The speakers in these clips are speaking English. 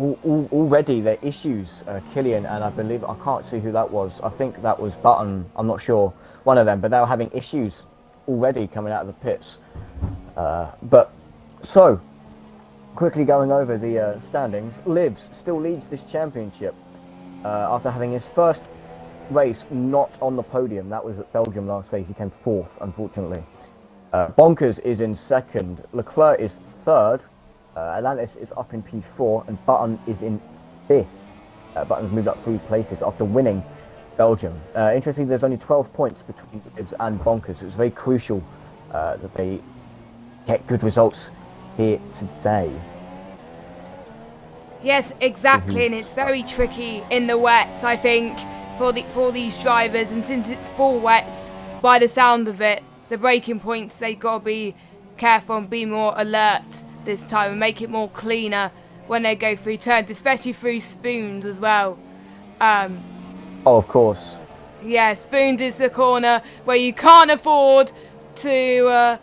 already there are issues. Killian and I believe, I can't see who that was. I think that was Button. I'm not sure. One of them, but they were having issues already coming out of the pits. But so quickly going over the standings, Livs still leads this championship after having his first race not on the podium. That was at Belgium last race. He came fourth, unfortunately. Bonkers is in second. Leclerc is third. Atlantis is up in P4 and Button is in fifth. Button's moved up 3 places after winning Belgium. Interestingly, there's only 12 points between Livs and Bonkers. It was very crucial that they get good results here today. Yes, exactly, and it's very tricky in the wets, I think, for these drivers. And since it's full wets, by the sound of it, the braking points, they've got to be careful and be more alert this time and make it more cleaner when they go through turns, especially through spoons as well. Oh, of course. Yeah, spoons is the corner where you can't afford to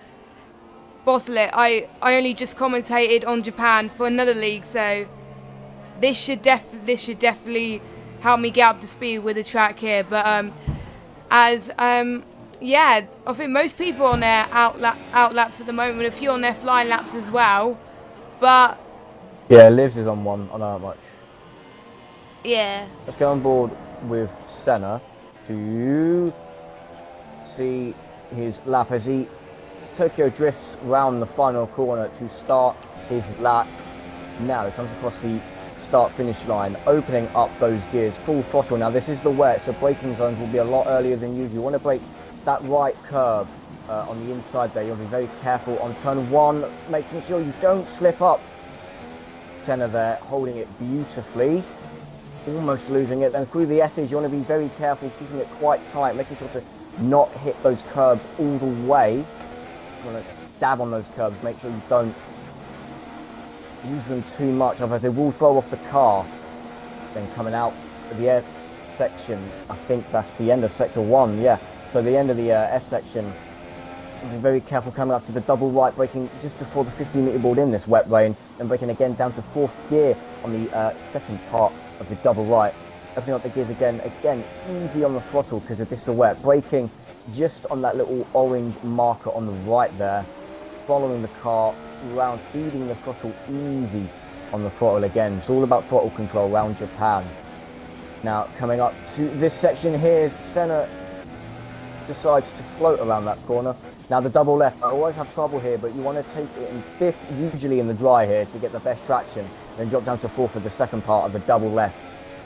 bottle it. I only just commentated on Japan for another league, so this should definitely help me get up to speed with the track here. But yeah, I think most people on their out laps at the moment, a few on their flying laps as well. But yeah, Livs is on one. I know how much. Yeah. Let's go on board with Senna to see his lap as he Tokyo drifts round the final corner to start his lap. Now he comes across the start-finish line, opening up those gears, full throttle. Now this is the wet, so braking zones will be a lot earlier than usual. You want to brake that right curb on the inside there. You'll be very careful on turn 1, making sure you don't slip up. Senna there, holding it beautifully, almost losing it. Then through the S's, you want to be very careful, keeping it quite tight, making sure to not hit those curbs all the way. You want to dab on those curbs, make sure you don't use them too much, otherwise they will throw off the car. Then coming out of the S section, I think that's the end of sector 1, yeah. So the end of the S section, be very careful coming up to the double right, braking just before the 50-meter board in this wet rain, and braking again down to 4th gear on the second part of the double right. Opening up the gears again, easy on the throttle because of this wet. Braking just on that little orange marker on the right there, following the car around, feeding the throttle easy on the throttle again. It's all about throttle control around Japan. Now coming up to this section here, Senna decides to float around that corner. Now the double left, I always have trouble here, but you want to take it in 5th, usually in the dry here, to get the best traction. Then drop down to 4th for the second part of the double left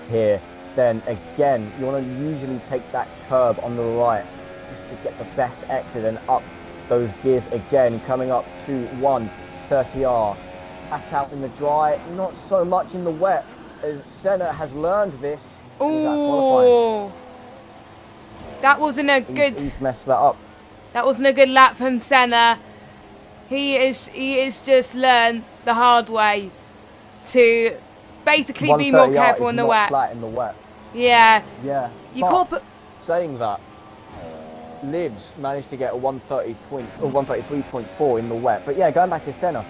here. Then again, you want to usually take that curb on the right, just to get the best exit and up those gears again, coming up to 130R. Back out in the dry, not so much in the wet, as Senna has learned this. Ooh, that wasn't a good. He's messed that up. That wasn't a good lap from Senna. He is just learned the hard way to basically be more careful in the wet. Flat in the wet. Yeah. Yeah. You can't. Saying that, Livs managed to get a 133.4 in the wet. But yeah, going back to Senna,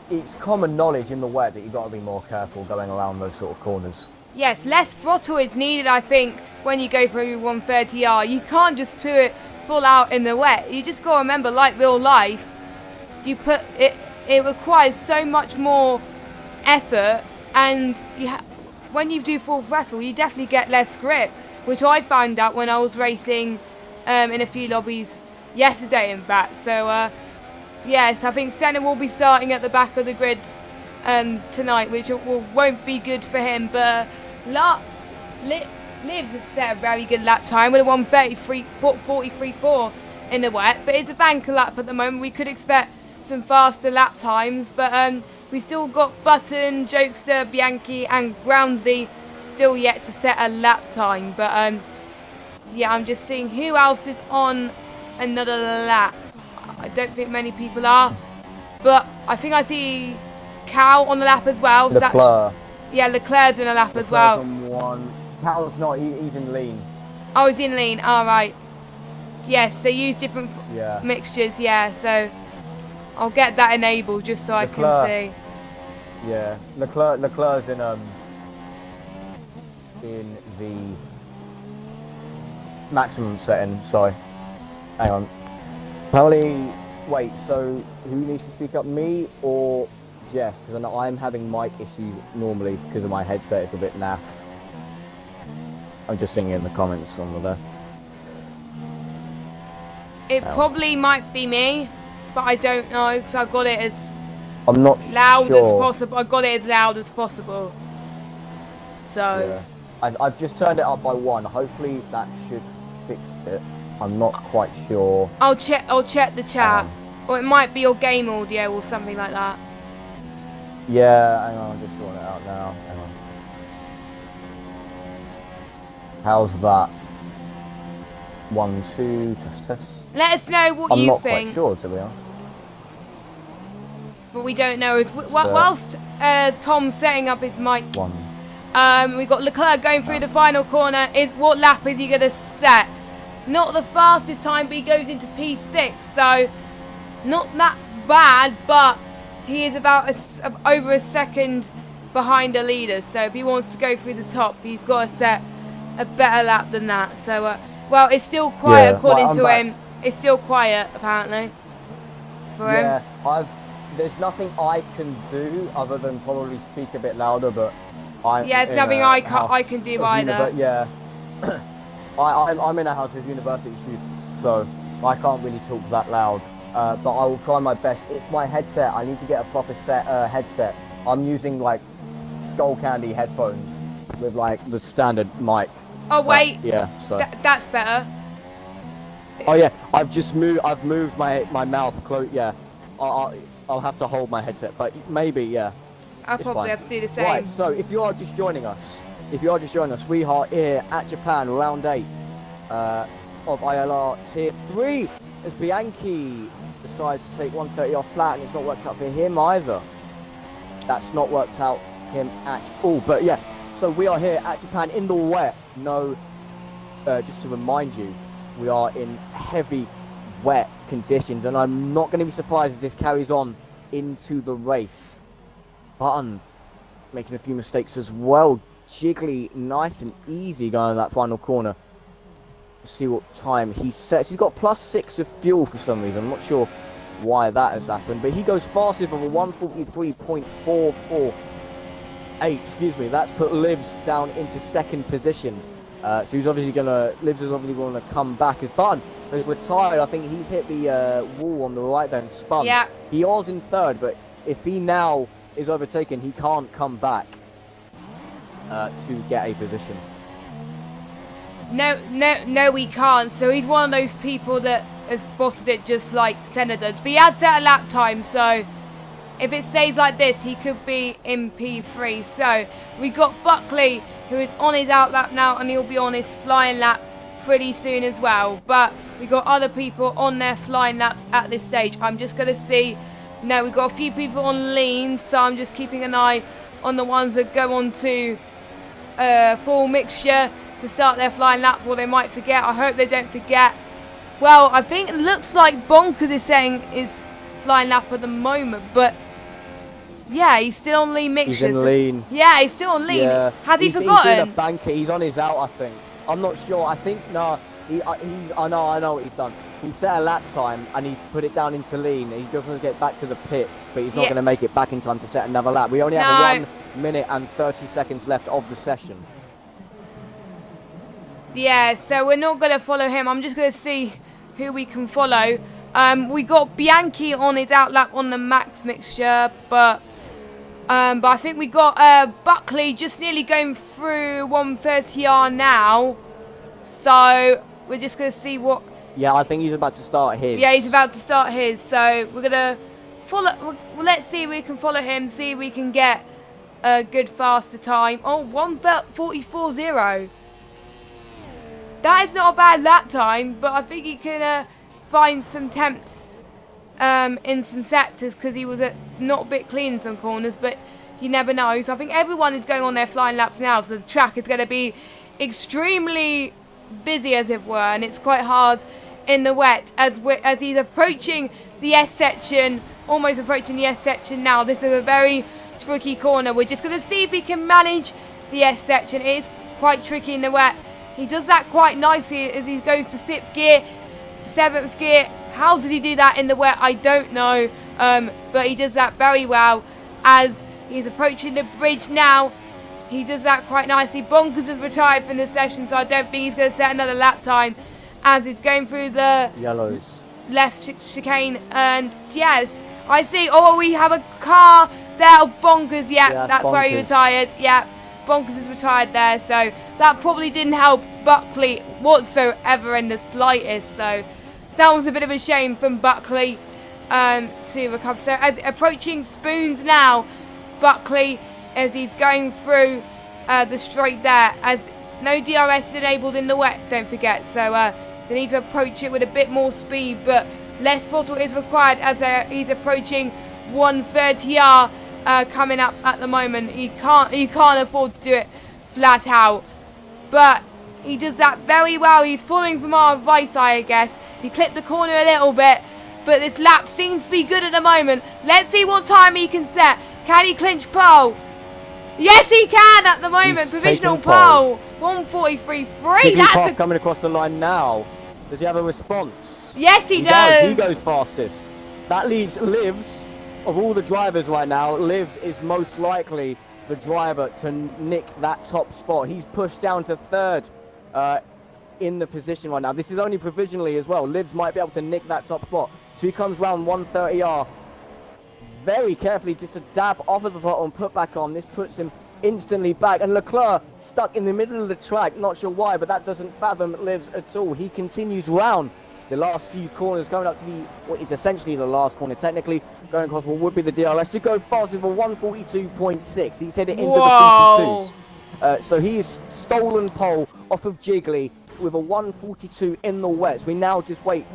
it's common knowledge in the wet that you've got to be more careful going around those sort of corners. Yes, less throttle is needed, I think, when you go through 130R. You can't just put it full out in the wet. You just got to remember, like real life, you put it. It requires so much more effort, and when you do full throttle, you definitely get less grip, which I found out when I was racing in a few lobbies yesterday, in fact. So yes, I think Senna will be starting at the back of the grid tonight, which won't be good for him. But Livs has set a very good lap time with a 1:43.4 in the wet, but it's a banker lap at the moment. We could expect some faster lap times, but we still got Button, Jokester, Bianchi and Groundsy still yet to set a lap time. But yeah, I'm just seeing who else is on another lap. I don't think many people are, but I think I see Cal on the lap as well. So Leclerc. Yeah, Leclerc's in a lap as well. On one. Cal's not, he's in lean. Oh, he's in lean, alright. Yes, they use different mixtures, yeah, so I'll get that enabled just so Leclerc. I can see. Yeah, Leclerc's in the maximum setting. Sorry, hang on. Apparently, wait. So who needs to speak up, me or Jess? Because I know I'm having mic issues normally because of my headset. It's a bit naff. I'm just seeing in the comments on the left. It probably might be me, but I don't know because I got it as I'm not loud sure. as possible. I got it as loud as possible. So. Yeah. I've just turned it up by 1. Hopefully that should fix it. I'm not quite sure. I'll check the chat, or it might be your game audio or something like that. Yeah, hang on, I'm just sorting it out now. Hang on. How's that? 1, 2, test. Let us know what you think. I'm not quite sure, to be honest. But we don't know. Whilst Tom's setting up his mic, 1. we've got Leclerc going through the final corner. What lap is he going to set? Not the fastest time, but he goes into P6, so not that bad, but he is about over a second behind the leader. So if he wants to go through the top, he's got to set a better lap than that. So, well, it's still quiet according to him. It's still quiet, apparently, for him. Yeah, there's nothing I can do other than probably speak a bit louder, but it's nothing I can do either. But yeah, I'm in a house with university students, so I can't really talk that loud. But I will try my best. It's my headset. I need to get a proper headset. I'm using like Skull Candy headphones with like the standard mic. Oh wait. Yeah. So that's better. Oh yeah, I've moved my mouth close. Yeah, I'll have to hold my headset, but maybe yeah. I'll probably have to do the same. Right. So if you are just joining us, we are here at Japan round 8 of ILR Tier 3 as Bianchi decides to take 130 off flat, and it's not worked out for him either. That's not worked out him at all. But yeah, so we are here at Japan in the wet. No, just to remind you, we are in heavy wet conditions, and I'm not going to be surprised if this carries on into the race. Button making a few mistakes as well. Jiggly nice and easy going in that final corner. Let's see what time he sets. He's got +6 of fuel for some reason. I'm not sure why that has happened, but he goes faster with a 1:43.448. Excuse me. That's put Livs down into second position. So he's obviously Livs is obviously going to come back as Button has retired. I think he's hit the wall on the right then, spun. Yeah. He was in third, but if he now is overtaken, he can't come back to get a position. No, he can't. So he's one of those people that has bossed it just like Senna does. But he has set a lap time, so if it stays like this, he could be in P3. So we got Buckley, who is on his out lap now, and he'll be on his flying lap pretty soon as well. But we got other people on their flying laps at this stage. I'm just going to see. No, we've got a few people on lean, so I'm just keeping an eye on the ones that go on to full mixture to start their flying lap, or they might forget. I hope they don't forget. Well, I think it looks like Bonkers is saying his flying lap at the moment, but yeah, he's still on lean mixture. He's in lean. Yeah, he's still on lean. Yeah. Has he forgotten? He's in a banker. He's on his out, I think. I'm not sure. I think no. I know what he's done. He set a lap time and he's put it down into lean. He just wants to get back to the pits, but he's not going to make it back in time to set another lap. We only have 1 minute and 30 seconds left of the session. Yeah, so we're not going to follow him. I'm just going to see who we can follow. We got Bianchi on his out lap on the max mixture, but I think we got Buckley just nearly going through 130R now. So we're just going to see what... Yeah, I think he's about to start his. Yeah, he's about to start his. So we're going to follow... Well, let's see if we can follow him, see if we can get a good faster time. Oh, 1:44.0. That is not a bad lap time, but I think he can find some temps in some sectors because he was not a bit clean in some corners, but you never know. So I think everyone is going on their flying laps now, so the track is going to be extremely busy, as it were, and it's quite hard in the wet as he's approaching the S section, almost approaching the S section now. This is a very tricky corner. We're just going to see if he can manage the S section. It is quite tricky in the wet. He does that quite nicely as he goes to 6th gear, 7th gear. How does he do that in the wet? I don't know. But he does that very well as he's approaching the bridge now. He does that quite nicely. Bonkers has retired from the session, so I don't think he's going to set another lap time as he's going through the Yellows. left chicane. And yes, I see. Oh, we have a car there. Oh, Bonkers. Yeah, that's Bonkers. where he retired. Yeah, Bonkers is retired there. So that probably didn't help Buckley whatsoever in the slightest. So that was a bit of a shame from Buckley to recover. So as approaching Spoons now, Buckley, as he's going through the straight there, as no DRS is enabled in the wet, don't forget. So they need to approach it with a bit more speed, but less throttle is required as he's approaching 130R coming up at the moment. He can't afford to do it flat out, but he does that very well. He's following from our advice, I guess. He clipped the corner a little bit, but this lap seems to be good at the moment. Let's see what time he can set. Can he clinch pole? Yes, he can at the moment. He's Provisional taken pole. pole. 143.3. Jigglypuff coming across the line now. Does he have a response? Yes, he does. He goes fastest. That leaves Livs, of all the drivers right now, Livs is most likely the driver to nick that top spot. He's pushed down to 3rd in the position right now. This is only provisionally as well. Livs might be able to nick that top spot. So he comes round 130R very carefully, just a dab off of the throttle and put back on. This puts him instantly back, and Leclerc stuck in the middle of the track. Not sure why, but that doesn't fathom Livs at all. He continues round the last few corners, going up to what is essentially the last corner technically, going across what would be the DRS to go fast with a 142.6. He's hit it into the 52s. So he's stolen pole off of Jiggly with a 142 in the wet. So we just wait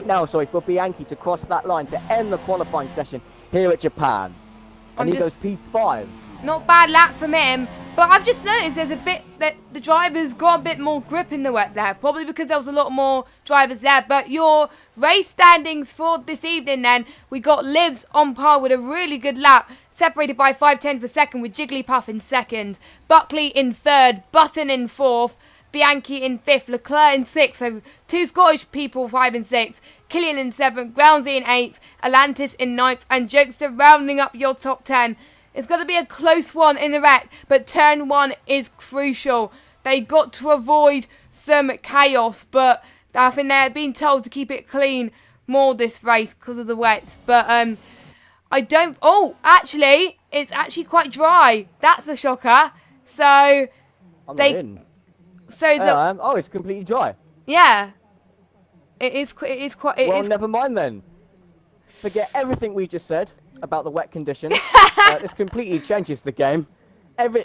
now, for Bianchi to cross that line to end the qualifying session here at Japan. And he goes P5. Not bad lap from him, but I've just noticed there's a bit that the drivers got a bit more grip in the wet there, probably because there was a lot more drivers there. But your race standings for this evening then, we got Livs on par with a really good lap, separated by 5/10 for second, with Jigglypuff in second, Buckley in third, Button in fourth, Bianchi in 5th, Leclerc in 6th, so 2 Scottish people 5 and 6, Killian in 7th, Groundsy in 8th, Atlantis in 9th, and Jokester rounding up your top 10. It's going to be a close one in the wreck, but turn 1 is crucial. They got to avoid some chaos, but I think they're being told to keep it clean more this race because of the wets. But I don't... Oh, actually, it's actually quite dry. That's a shocker. So I'm not in. So is Oh, it's completely dry. Yeah. It is quite... Well, never mind then. Forget everything we just said about the wet conditions. This completely changes the game.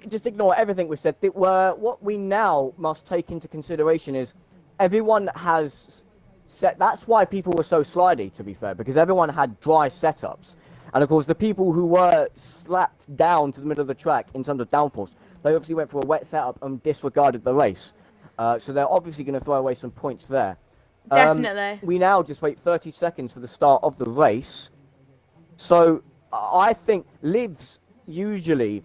Just ignore everything we said. What we now must take into consideration is everyone has set... That's why people were so slidey, to be fair, because everyone had dry setups. And of course, the people who were slapped down to the middle of the track in terms of downforce, they obviously went for a wet setup and disregarded the race. So they're obviously going to throw away some points there. Definitely. We now just wait 30 seconds for the start of the race. So I think Livs usually,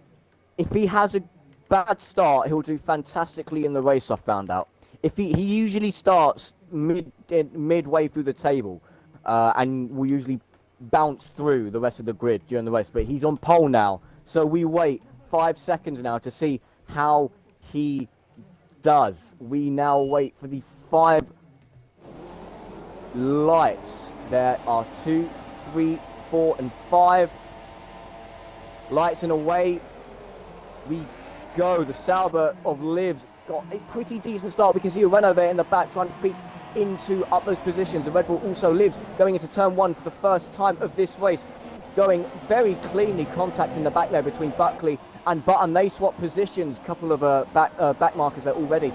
if he has a bad start, he'll do fantastically in the race, I've found out. If he usually starts midway through the table and will usually bounce through the rest of the grid during the race. But he's on pole now. So we wait 5 seconds now to see how he does. We now wait for the 5 lights. There are 2, 3, 4, and 5 lights, and away we go. The Sauber of Livs got a pretty decent start. We can see a Renault there in the back trying to beat up those positions. The Red Bull also Livs going into turn 1 for the first time of this race, going very cleanly, contacting the back there between Buckley and Button. They swap positions, couple of back markers there already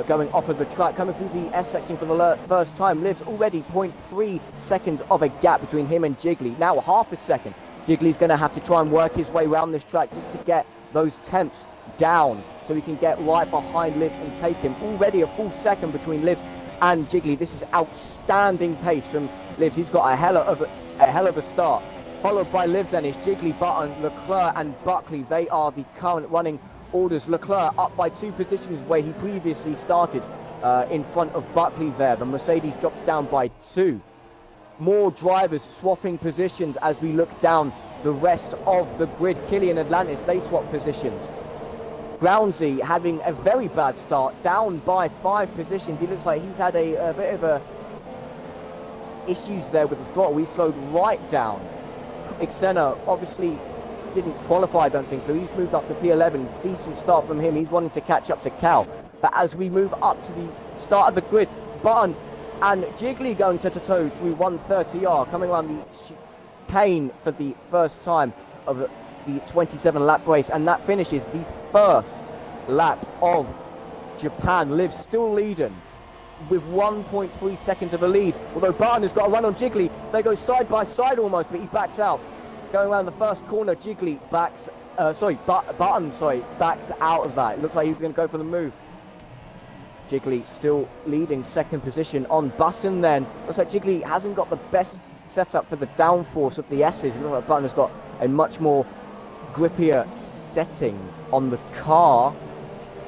going off of the track, coming through the S section for the first time. Livs already 0.3 seconds of a gap between him and Jiggly. Now half a second. Jiggly's going to have to try and work his way around this track just to get those temps down so he can get right behind Livs and take him. Already a full second between Livs and Jiggly. This is outstanding pace from Livs. He's got a hell of a start. followed by Livzenish, Jiggly, Button, Leclerc and Buckley. They are the current running orders. Leclerc up by 2 positions where he previously started in front of Buckley there. The Mercedes drops down by 2. More drivers swapping positions as we look down the rest of the grid. Killian, Atlantis, they swap positions. Groundsy having a very bad start, down by 5 positions. He looks like he's had a bit of issues there with the throttle. He slowed right down. Xena obviously didn't qualify, I don't think, so he's moved up to P11. Decent start from him. He's wanting to catch up to Cal. But as we move up to the start of the grid, Button and Jiggly going toe-to-toe through 130R, coming around the chicane for the first time of the 27-lap race, and that finishes the first lap of Japan. Liv still leading with 1.3 seconds of a lead, although Button has got a run on Jiggly. They go side by side almost, but he backs out. Going around the first corner, Jiggly backs, Button backs out of that. It looks like he was going to go for the move. Jiggly still leading second position on Button then. Looks like Jiggly hasn't got the best setup for the downforce of the S's. It looks like Button has got a much more grippier setting on the car.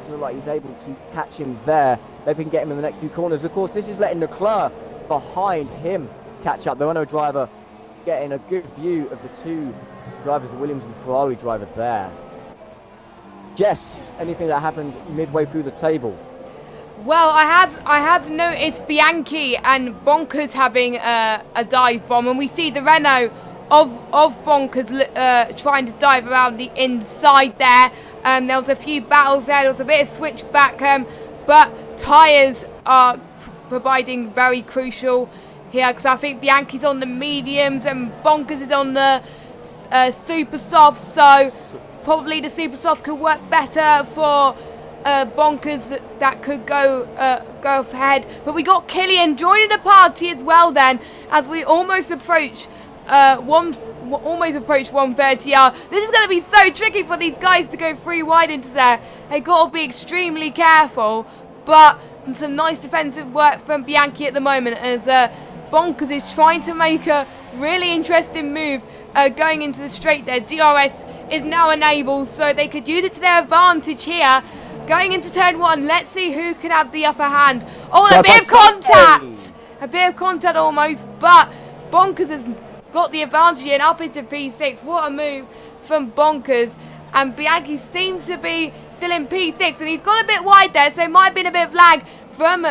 So like he's able to catch him there. They can get him in the next few corners. Of course, this is letting Leclerc behind him catch up. The Renault driver getting a good view of the 2 drivers, the Williams and Ferrari driver there. Jess, anything that happened midway through the table? Well, I have noticed Bianchi and Bonkers having a dive bomb, and we see the Renault of Bonkers trying to dive around the inside there. There was a few battles there was a bit of switchback, but tyres are providing very crucial here, because I think Bianchi's on the mediums and Bonkers is on the super softs, so probably the super softs could work better for Bonkers that could go ahead. But we got Killian joining the party as well then, as we almost approach 130R. This is going to be so tricky for these guys to go 3 wide into there. They got to be extremely careful, but some nice defensive work from Bianchi at the moment, as Bonkers is trying to make a really interesting move going into the straight there. DRS is now enabled, so they could use it to their advantage here. Going into turn 1, let's see who can have the upper hand. Oh, a bit of contact! A bit of contact almost, but Bonkers has got the advantage here and up into P6. What a move from Bonkers. And Bianchi seems to be still in P6, and he's gone a bit wide there, so it might have been a bit of lag from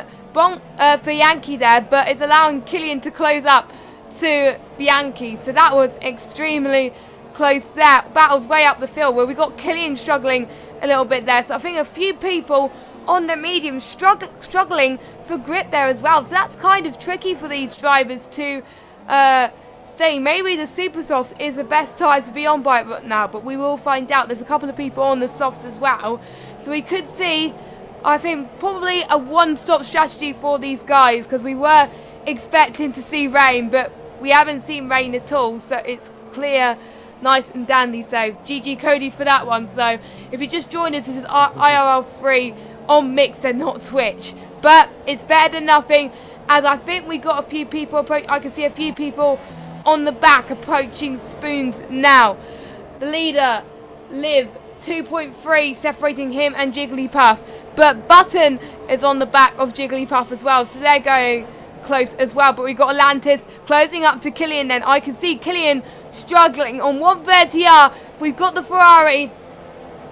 Bianchi there, but it's allowing Killian to close up to Bianchi. So that was extremely close there. Battles way up the field where we got Killian struggling a little bit there. So I think a few people on the medium struggling for grip there as well. So that's kind of tricky for these drivers to say. Maybe the super softs is the best tire to be on by it now, but we will find out. There's a couple of people on the softs as well. So we could see, I think, probably a one-stop strategy for these guys, because we were expecting to see rain, but we haven't seen rain at all. So it's clear, nice and dandy. So GG Cody's for that one. So if you just joined us, this is ILR3 on Mix and not Twitch, but it's better than nothing, as I think we got a few people I can see a few people on the back approaching Spoons now. The leader, Liv, 2.3 separating him and Jigglypuff, but Button is on the back of Jigglypuff as well, so they're going close as well. But we got Atlantis closing up to Killian then. I can see Killian struggling on 130R. We've got the Ferrari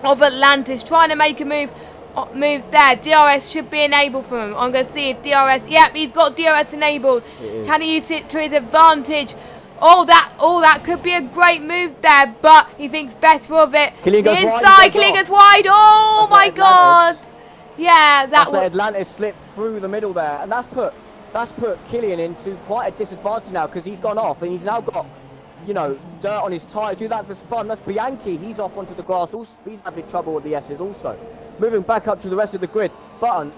of Atlantis trying to make a move there. DRS should be enabled for him. I'm going to see if DRS, yep, he's got DRS enabled. Can he use it to his advantage? Oh, that could be a great move there, but he thinks better of it. Killian goes inside, Killian goes wide. Oh my God! Yeah, that's let Atlantis slip through the middle there, and that's put Killian into quite a disadvantage now, because he's gone off and he's now got, you know, dirt on his tyres. Do that to spun. That's Bianchi. He's off onto the grass. Also, he's having trouble with the S's also. Moving back up to the rest of the grid. Button,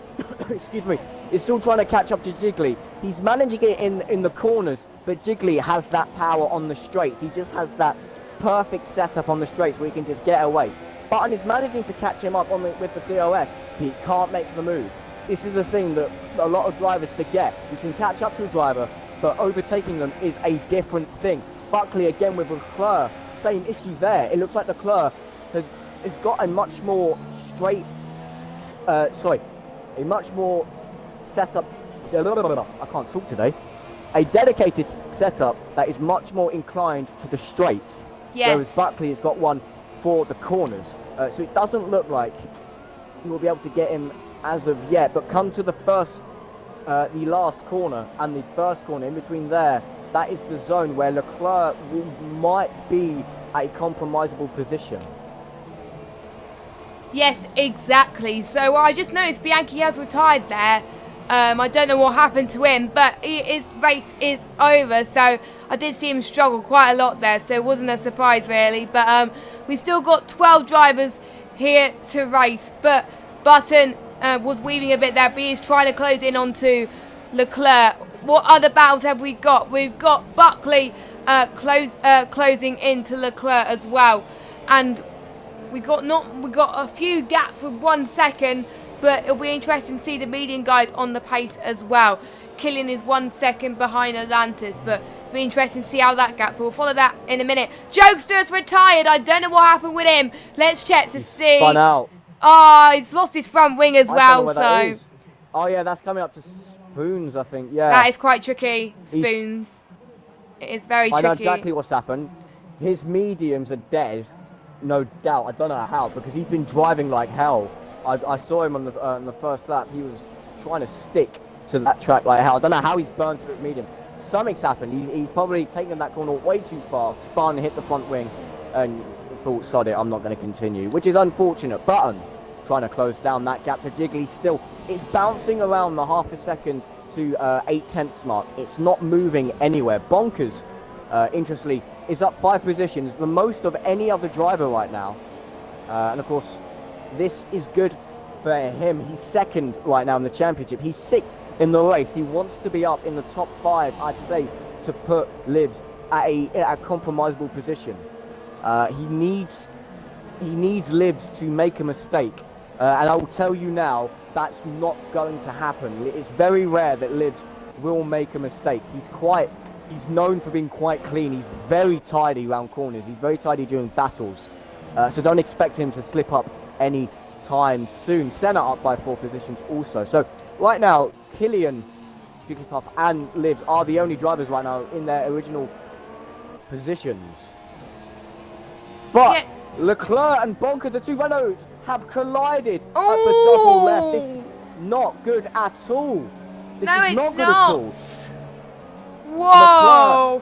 excuse me, is still trying to catch up to Jiggly. He's managing it in the corners, but Jiggly has that power on the straights. He just has that perfect setup on the straights where he can just get away. Button is managing to catch him up with the DOS. He can't make the move. This is the thing that a lot of drivers forget. You can catch up to a driver, but overtaking them is a different thing. Buckley again with Leclerc. Same issue there. It looks like Leclerc has got a much more straight, a much more setup. I can't talk today. A dedicated setup that is much more inclined to the straights. Yes. Whereas Buckley has got one for the corners. So it doesn't look like you will be able to get him as of yet. But come to the last corner and the first corner, in between there, that is the zone where Leclerc might be at a compromisable position. Yes, exactly. So I just noticed Bianchi has retired there. I don't know what happened to him, but his race is over. So I did see him struggle quite a lot there, so it wasn't a surprise really. But we still got 12 drivers here to race. But Button was weaving a bit there, but he's trying to close in onto Leclerc. What other battles have we got? We've got Buckley closing into Leclerc as well, and we got a few gaps with 1 second, but it'll be interesting to see the median guys on the pace as well. Killian is 1 second behind Atlantis, but it'll be interesting to see how that gaps. We'll follow that in a minute. Jokester's retired. I don't know what happened with him. Let's check to see. Spun out. Oh, he's lost his front wing as well. So. Oh yeah, that's coming up to Spoons, I think. Yeah. That is quite tricky. Spoons. It is very tricky. I know exactly what's happened. His mediums are dead, no doubt. I don't know how, because he's been driving like hell. I saw him on the first lap. He was trying to stick to that track like hell. I don't know how he's burned through his mediums. Something's happened. He's probably taken that corner way too far, spun, hit the front wing, and thought, sod it, I'm not going to continue, which is unfortunate. Button trying to close down that gap to Jiggly. Still, it's bouncing around the half a second to 0.8 mark. It's not moving anywhere. Bonkers, interestingly, is up 5 positions, the most of any other driver right now. And of course, this is good for him. He's second right now in the championship. He's 6th in the race. He wants to be up in the top 5, I'd say, to put Livs at a compromisable position. He needs Livs to make a mistake. And I will tell you now, that's not going to happen. It's very rare that Livs will make a mistake. He's known for being quite clean. He's very tidy around corners. He's very tidy during battles. So don't expect him to slip up any time soon. Senna up by 4 positions also. So right now, Killian, Jigglypuff and Livs are the only drivers right now in their original positions. But yeah. Leclerc and Bonkers, the 2 Renaults, have collided at the double left. This is not good at all. This is not good at all. Whoa!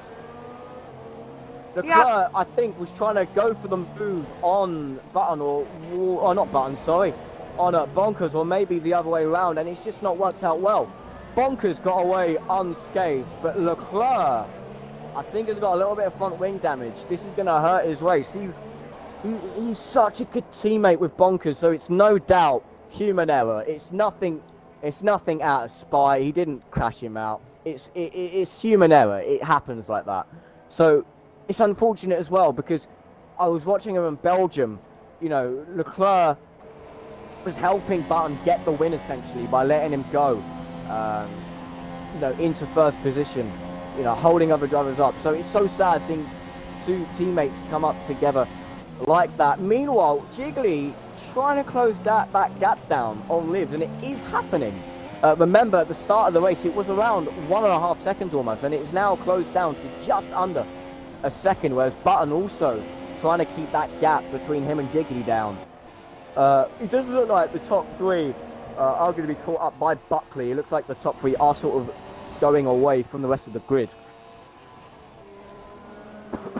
Leclerc, I think, was trying to go for the move on Button, or not Button, sorry, on Bonkers, or maybe the other way around, and it's just not worked out well. Bonkers got away unscathed, but Leclerc, I think, has got a little bit of front wing damage. This is going to hurt his race. He's such a good teammate with Bonkers, so it's no doubt human error. It's nothing out of spite. He didn't crash him out. It's human error. It happens like that. So it's unfortunate as well, because I was watching him in Belgium. You know, Leclerc was helping Button get the win essentially by letting him go, you know, into first position. You know, holding other drivers up. So it's so sad seeing 2 teammates come up together like that. Meanwhile, Jiggly trying to close that gap down on Livs, and it is happening. Remember, at the start of the race, it was around 1.5 seconds almost, and it is now closed down to just under a second, whereas Button also trying to keep that gap between him and Jiggly down. It doesn't look like the top 3 are going to be caught up by Buckley. It looks like the top 3 are sort of going away from the rest of the grid.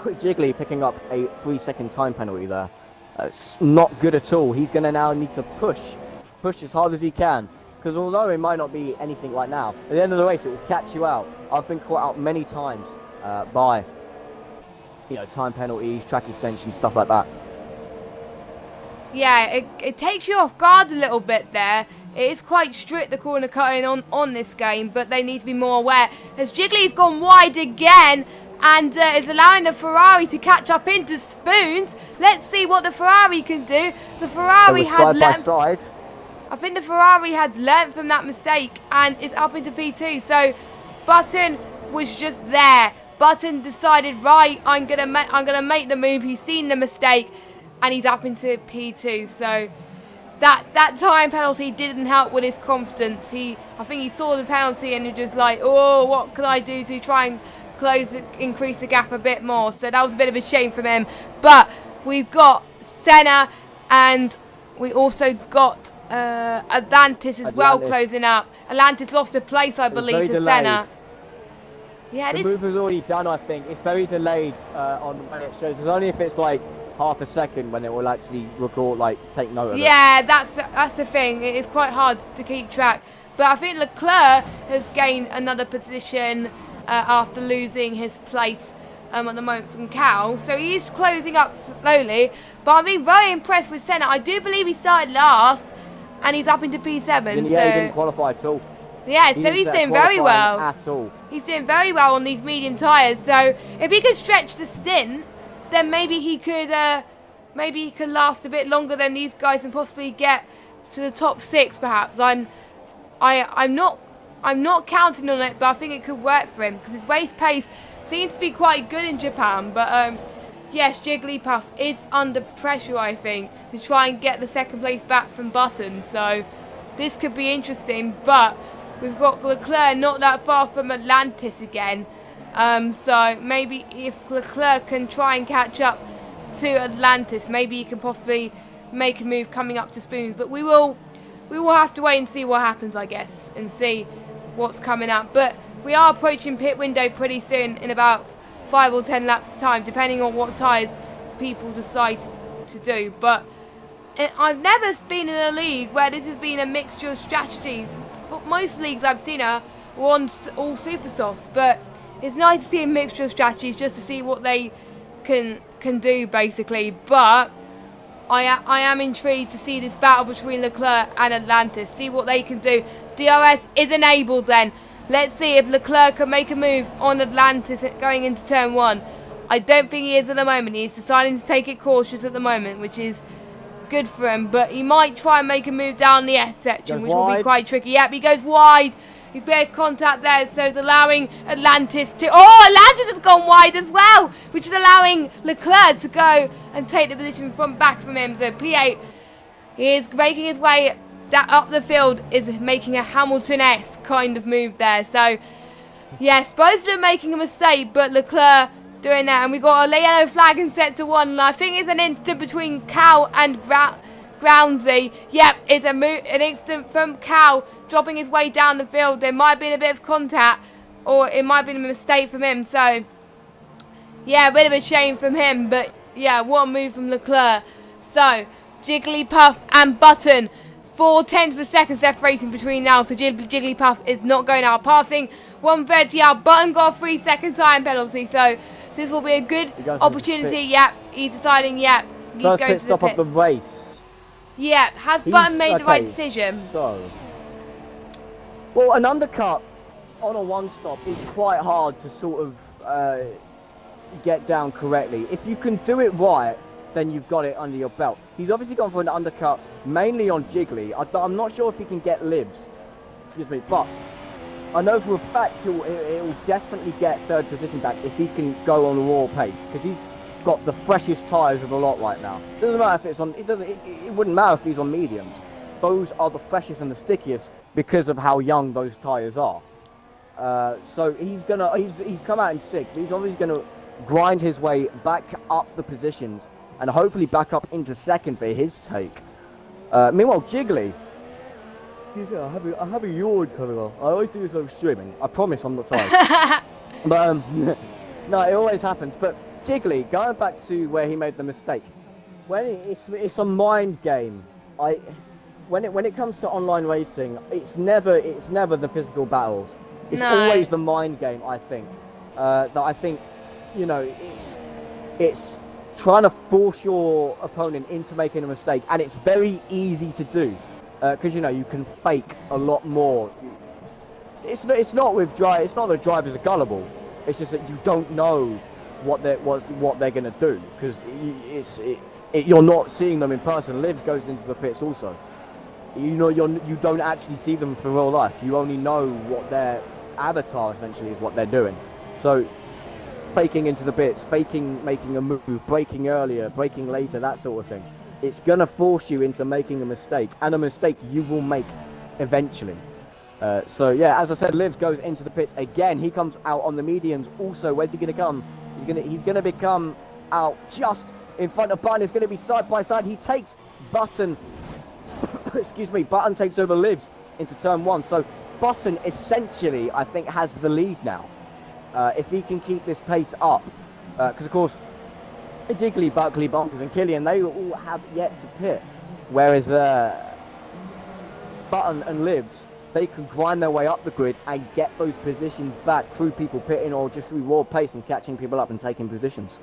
Jiggly picking up a 3-second time penalty there. It's not good at all. He's going to now need to push as hard as he can, because although it might not be anything right now, at the end of the race it will catch you out. I've been caught out many times by, you know, time penalties, track extensions, stuff like that. Yeah, it takes you off guard a little bit there. It is quite strict, the corner cutting on this game, but they need to be more aware, as Jiggly's gone wide again and is allowing the Ferrari to catch up into Spoons. Let's see what the Ferrari can do. The Ferrari has side. I think the Ferrari had learnt from that mistake and is up into P2. So Button was just there Button decided, right, I'm gonna make the move. He's seen the mistake, and he's up into P2. So that time penalty didn't help with his confidence. I think he saw the penalty and he was just like, oh, what can I do to try and increase the gap a bit more? So that was a bit of a shame from him. But we've got Senna, and we also got Atlantis as well closing up. Atlantis lost a place, I believe, to Senna. Yeah, the move was already done, I think. It's very delayed on when it shows. It's only if it's like half a second when it will actually record, like take note of it. Yeah, that's the thing. It is quite hard to keep track. But I think Leclerc has gained another position after losing his place at the moment from Cal. So he's closing up slowly. But I'm being very impressed with Senna. I do believe he started last, and he's up into P7. Yeah, he didn't qualify at all. Yeah, so he's doing very well. At all. He's doing very well on these medium tyres. So if he could stretch the stint, then maybe he could last a bit longer than these guys and possibly get to the top 6 perhaps. I'm not counting on it, but I think it could work for him because his race pace seems to be quite good in Japan. But yes, Jigglypuff is under pressure, I think, to try and get the second place back from Button. So this could be interesting, but we've got Leclerc not that far from Atlantis again. So maybe if Leclerc can try and catch up to Atlantis, maybe he can possibly make a move coming up to Spoons. But we will have to wait and see what happens, I guess, and see what's coming up. But we are approaching pit window pretty soon, in about 5 or 10 laps time, depending on what tyres people decide to do. But I've never been in a league where this has been a mixture of strategies. But most leagues I've seen are on all super softs. But it's nice to see a mixture of strategies just to see what they can do, basically. But I am intrigued to see this battle between Leclerc and Atlantis, see what they can do. DRS is enabled then. Let's see if Leclerc can make a move on Atlantis going into turn 1. I don't think he is at the moment. He's deciding to take it cautious at the moment, which is good for him. But he might try and make a move down the S section, which will be quite tricky. Yep, he goes wide. He's got contact there, so it's allowing Atlantis to... Oh, Atlantis has gone wide as well, which is allowing Leclerc to go and take the position back from him. So P8, he is making his way up the field, is making a Hamilton-esque kind of move there. So, yes, both of them making a mistake, but Leclerc doing that. And we got a yellow flag in sector 1. And I think it's an instant between Cal and Groundsy. Yep, it's an instant from Cal dropping his way down the field. There might have been a bit of contact, or it might have been a mistake from him. So, yeah, a bit of a shame from him. But, yeah, what a move from Leclerc. So, Jigglypuff and Button, 0.4 of a second separating between now. So Jigglypuff is not going out, passing 130 out. Button got a 3-second time penalty. So this will be a good opportunity. Yep, he's deciding, yep, he's going to the stop of the race. Yep, has Button made the right decision? So, well, an undercut on a one-stop is quite hard to sort of get down correctly. If you can do it right, then you've got it under your belt. He's obviously gone for an undercut, mainly on Jiggly. I'm not sure if he can get libs, excuse me, but I know for a fact he'll definitely get third position back if he can go on the raw pace, because he's got the freshest tyres of the lot right now. Doesn't matter if it's on, it wouldn't matter if he's on mediums. Those are the freshest and the stickiest because of how young those tyres are. So he's come out in 6th. He's obviously going to grind his way back up the positions and hopefully back up into 2nd for his take. Meanwhile, Jiggly, I have a yawn coming on. I always do this over streaming. I promise I'm not tired. But no, it always happens. But Jiggly, going back to where he made the mistake, when it's a mind game. When it comes to online racing, it's never the physical battles. It's always the mind game. I think that you know, it's trying to force your opponent into making a mistake, and it's very easy to do because you know you can fake a lot more. It's not the drivers are gullible. It's just that you don't know what they're going to do because you're not seeing them in person. Livs goes into the pits also. You know, you don't actually see them for real life. You only know what their avatar essentially is, what they're doing. So faking into the bits, faking making a move, braking earlier, braking later, that sort of thing. It's going to force you into making a mistake, and a mistake you will make eventually. So yeah, as I said, Livs goes into the pits again. He comes out on the mediums. Also, where's he going to come? He's going to become out just in front of Button. It's going to be side by side. He takes Button. Excuse me. Button takes over Livs into turn 1. So Button essentially, I think, has the lead now. If he can keep this pace up, because of course, Jiggly, Buckley, Bonkers, and Killian, they all have yet to pit, whereas Button and Livs, they can grind their way up the grid and get those positions back through people pitting or just through raw pace and catching people up and taking positions.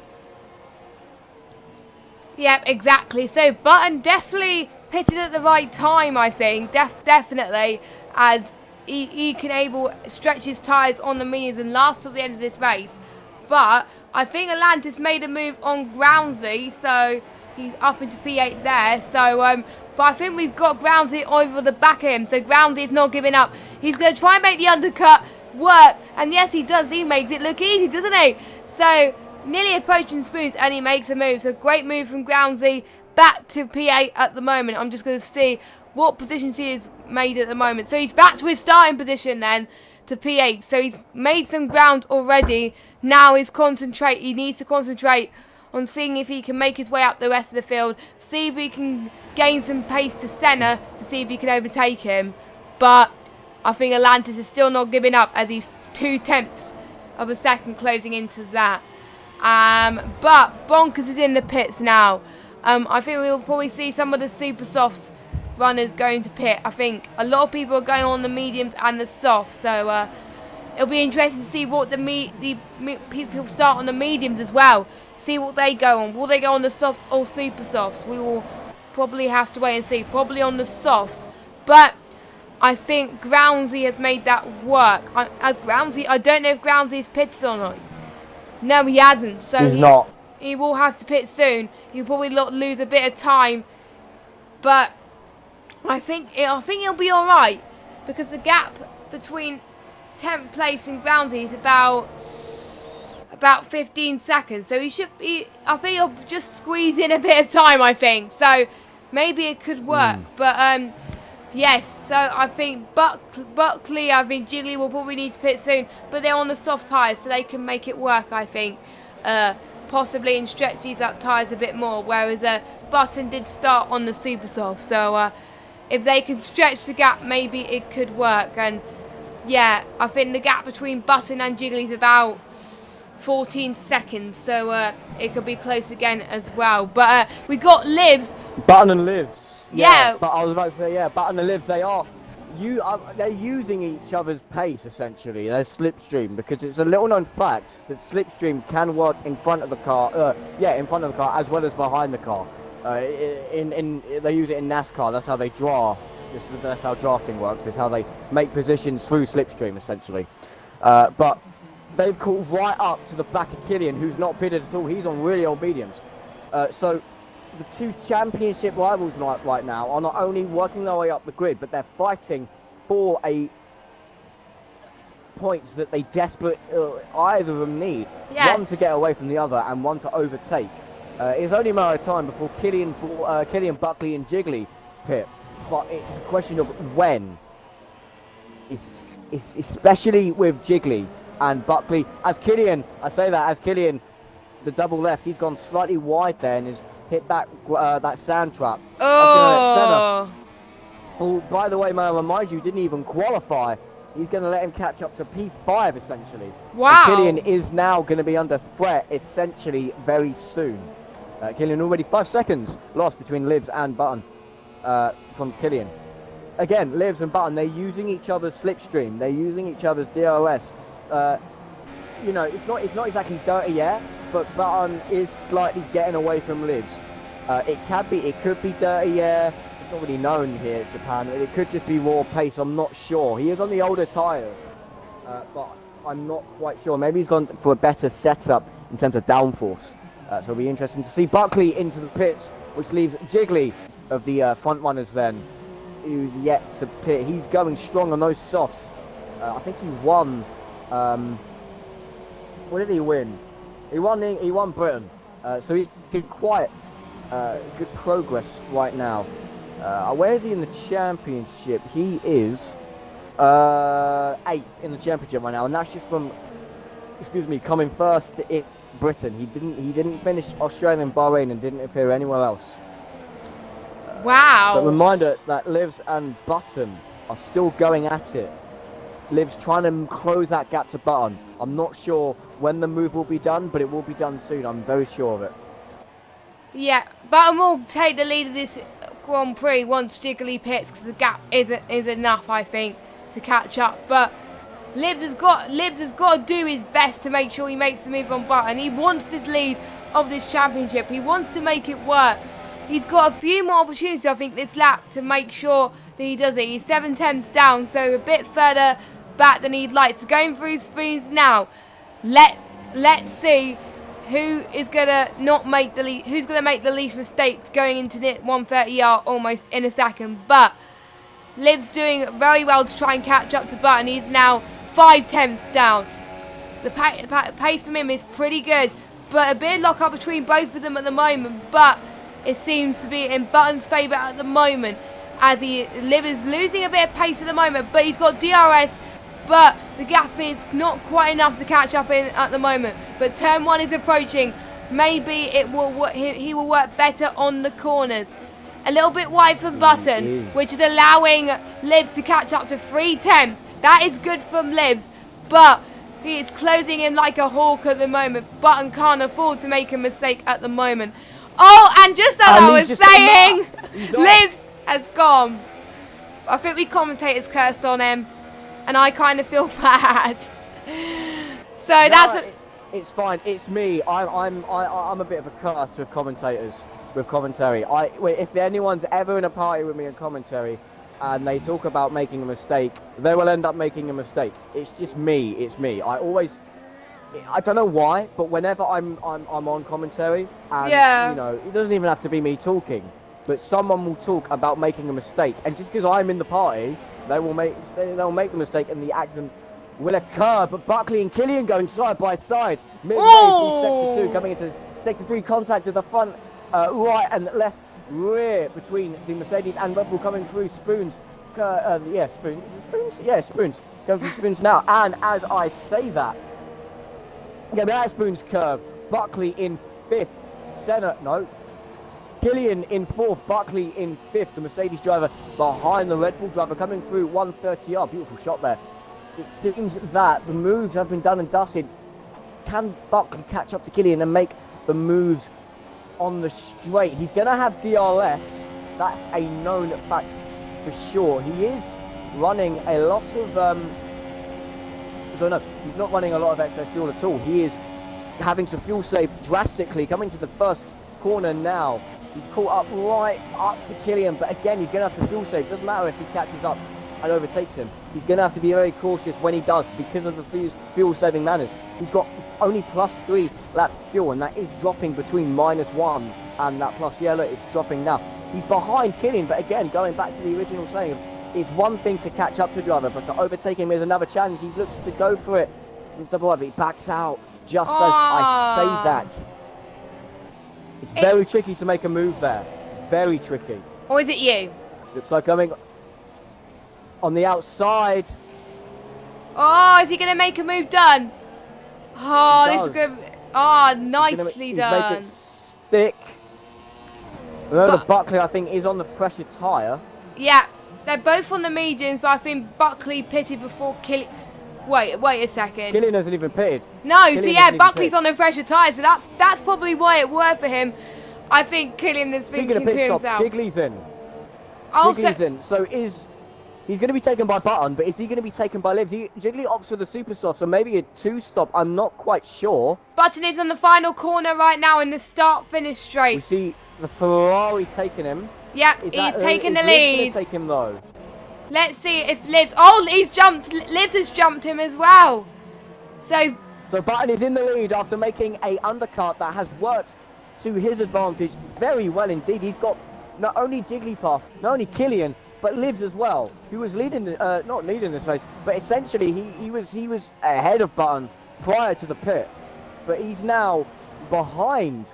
Yep, exactly. So Button definitely pitted at the right time, I think. Definitely, as he can stretch his tyres on the mediums and last till the end of this race. But I think Atlantis made a move on Groundsy, so he's up into P8 there. So, but I think we've got Groundsy over the back of him, so Groundsy is not giving up. He's going to try and make the undercut work, and yes, he does. He makes it look easy, doesn't he? So, nearly approaching smooth, and he makes a move. So, great move from Groundsy, back to P8 at the moment. I'm just going to see what positions he has made at the moment. So, he's back to his starting position then, to P8. So, he's made some ground already. Now, he needs to concentrate on seeing if he can make his way up the rest of the field, see if he can gain some pace to Senna to see if he can overtake him. But I think Atlantis is still not giving up as he's 0.2 of a second closing into that. But Bonkers is in the pits now. I think we'll probably see some of the super softs runners going to pit. I think a lot of people are going on the mediums and the softs, so it'll be interesting to see what the people start on the mediums as well. See what they go on. Will they go on the softs or super softs? We will probably have to wait and see. Probably on the softs. But I think Groundsy has made that work. As Groundsy, I don't know if Groundsy's pitted or not. No, he hasn't. So he's not. He will have to pit soon. He'll probably lose a bit of time. But I think he'll be all right, because the gap between 10th place and Groundsy is about 15 seconds, so he should be. I think he'll just squeeze in a bit of time, I think, so maybe it could work. But yes, so I think Buckley, I think Jiggly will probably need to pit soon, but they're on the soft tyres, so they can make it work, I think, possibly, and stretch these up tyres a bit more, whereas Button did start on the super soft, so if they can stretch the gap, maybe it could work. And yeah, I think the gap between Button and Jiggly is about 14 seconds, so it could be close again as well. But we got Livs. Button and Livs. Yeah. But I was about to say, yeah, Button and Livs, they're using each other's pace, essentially. They're slipstream, because it's a little known fact that slipstream can work in front of the car, in front of the car as well as behind the car. They use it in NASCAR. That's how they draft. That's how drafting works. It's how they make positions through slipstream, essentially. But they've caught right up to the back of Killian, who's not pitted at all. He's on really old mediums. So the two championship rivals right now are not only working their way up the grid, but they're fighting for points that they either of them need. Yes. One to get away from the other, and one to overtake. It's only a matter of time before Killian, Buckley, and Jiggly pit. But it's a question of when. It's especially with Jiggly and Buckley. As Killian, the double left, he's gone slightly wide there and has hit that sand trap. Oh. Who, by the way, may I remind you, didn't even qualify. He's going to let him catch up to P5, essentially. Wow. And Killian is now going to be under threat, essentially, very soon. Killian already 5 seconds lost between Livs and Button from Killian. Again, Livs and Button, they're using each other's slipstream. They're using each other's DOS. It's not exactly dirty air, but Button is slightly getting away from Livs. It could be dirty air. It's not really known here in Japan. It could just be raw pace. I'm not sure. He is on the older tyre, but I'm not quite sure. Maybe he's gone for a better setup in terms of downforce. So it'll be interesting to see Buckley into the pits, which leaves Jiggly of the front runners then, who's yet to pit. He's going strong on those softs. I think he won. What did he win? He won Britain. So he's did quite good progress right now. Where is he in the championship? He is 8th in the championship right now, and that's just from, coming first in Britain. He didn't finish Australia and Bahrain and didn't appear anywhere else. Wow. But reminder that Livs and Button are still going at it. Livs trying to close that gap to Button. I'm not sure when the move will be done, but it will be done soon. I'm very sure of it. Yeah, Button will take the lead of this Grand Prix once Jiggly pits, because the gap is enough, I think, to catch up. But Livs has got to do his best to make sure he makes the move on Button. He wants this lead of this championship. He wants to make it work. He's got a few more opportunities, I think, this lap to make sure that he does it. He's 7/10 down, so a bit further back than he'd like. So going through spoons now. Let's see who is gonna not make the least, who's gonna make the least mistakes going into the 130R almost in a second. But Liv's doing very well to try and catch up to Button. He's now 5/10 down. The pace from him is pretty good, but a bit of lock up between both of them at the moment. But it seems to be in Button's favour at the moment, as Liv is losing a bit of pace at the moment, but he's got DRS, but the gap is not quite enough to catch up in at the moment. But turn 1 is approaching. Maybe he will work better on the corners. A little bit wide for Button, which is allowing Livs to catch up to 3/10. That is good from Livs, but he is closing in like a hawk at the moment. Button can't afford to make a mistake at the moment. Oh, and just as I was saying, Livs has gone. I think we commentators cursed on him, and I kind of feel bad. So it's fine. It's me. I'm a bit of a curse with commentators, with commentary. If anyone's ever in a party with me in commentary, and they talk about making a mistake, they will end up making a mistake. It's just me. It's me. I don't know why, but whenever I'm on commentary, and you know, it doesn't even have to be me talking, but someone will talk about making a mistake, and just because I'm in the party, they'll make the mistake, and the accident will occur. But Buckley and Killian going side by side, midway through sector 2, coming into sector 3, contact to the front, right and left rear between the Mercedes and Red Bull coming through spoons. Spoons. Yeah, spoons. Going through spoons now, and as I say that. Yeah, that spoons curve. Buckley in 5th. Killian in 4th. Buckley in 5th. The Mercedes driver behind the Red Bull driver coming through 130R. Beautiful shot there. It seems that the moves have been done and dusted. Can Buckley catch up to Killian and make the moves on the straight? He's going to have DRS. That's a known fact for sure. He is running a lot of... So no, he's not running a lot of excess fuel at all. He is having to fuel save drastically. Coming to the first corner now. He's caught up right up to Killian, but again, he's going to have to fuel save. Doesn't matter if he catches up and overtakes him. He's going to have to be very cautious when he does because of the fuel saving manners. He's got only +3 lap fuel, and that is dropping between -1 and that plus. Yeah, look, it's dropping now. He's behind Killian, but again, going back to the original saying, it's one thing to catch up to the driver, but to overtake him is another challenge. He looks to go for it. He backs out just as I say that. It's very tricky to make a move there. Very tricky. Or is it you? Looks like coming on the outside. Oh, is he going to make a move done? Oh, this is good. Oh, nicely done. Make it stick. Remember, Buckley, I think, is on the fresher tyre. Yeah. They're both on the mediums, but I think Buckley pitted before Killian. Wait a second. Killian hasn't even pitted. No, so yeah, Buckley's on the fresher tyres, so that's probably why it worked for him. I think Killian is thinking to himself. Jiggly's in. Jiggly's in. So he's going to be taken by Button, but is he going to be taken by Livs? Jiggly opts for the super soft, so maybe a 2-stop. I'm not quite sure. Button is on the final corner right now in the start-finish straight. We see the Ferrari taking him. Yep, he's taking the lead. Take him though. Let's see if Livs. Oh, he's jumped. Livs has jumped him as well. So Button is in the lead after making a undercut that has worked to his advantage very well indeed. He's got not only Jigglypuff, not only Killian, but Livs as well, who was leading the not leading this race, but essentially he was ahead of Button prior to the pit. but he's now behind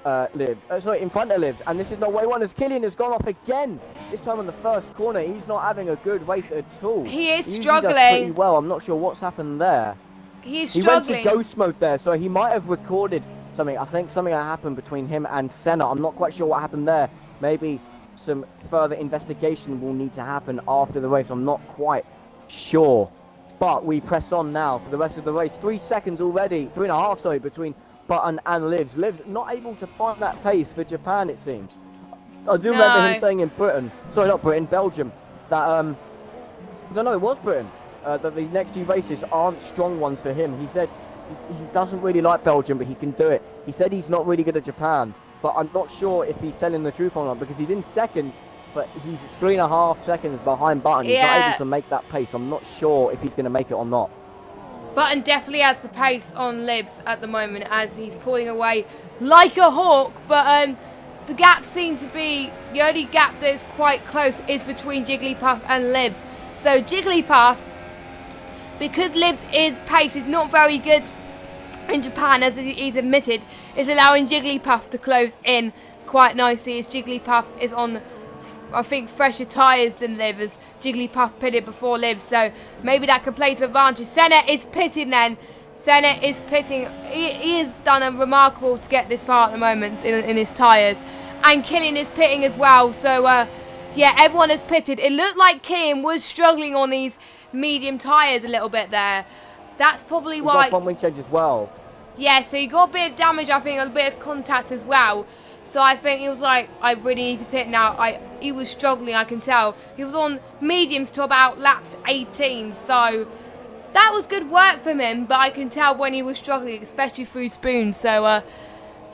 in front of Livs, and this is no way one as Killian has gone off again. This time on the first corner, he's not having a good race at all. He is He struggling. does pretty well. I'm not sure what's happened there. He is He went struggling. to ghost mode there, so he might have recorded something. I think something happened between him and Senna. I'm not quite sure what happened there. Maybe some further investigation will need to happen after the race. I'm not quite sure. But we press on now for the rest of the race. 3 seconds already, 3.5, sorry, between Button and Livs. Livs not able to find that pace for Japan, it seems. I do remember him saying in Belgium, that, I don't know, it was Britain, that the next few races aren't strong ones for him. He said he doesn't really like Belgium, but he can do it. He said he's not really good at Japan, but I'm not sure if he's telling the truth or not, because he's in second, but he's 3.5 seconds behind Button. He's not able to make that pace. I'm not sure if he's going to make it or not. Button definitely has the pace on Livs at the moment as he's pulling away like a hawk, but the gap seems to be, the only gap that is quite close is between Jigglypuff and Livs. So Jigglypuff, because Livs' pace is not very good in Japan, as he's admitted, is allowing Jigglypuff to close in quite nicely, as Jigglypuff is on, I think, fresher tyres than Livs, as Jigglypuff pitted before Livs, so maybe that could play to advantage. Senna is pitting then. Senna is pitting. He has done a remarkable to get this far at the moment in his tyres. And Killian is pitting as well, so yeah, everyone has pitted. It looked like Killian was struggling on these medium tyres a little bit there. That's probably why. He's got front wing change as well. Yeah, so he got a bit of damage, I think, a bit of contact as well. So I think he was like, I really need to pit now. He was struggling, I can tell. He was on mediums to about laps 18, so that was good work from him, but I can tell when he was struggling, especially through spoons. So,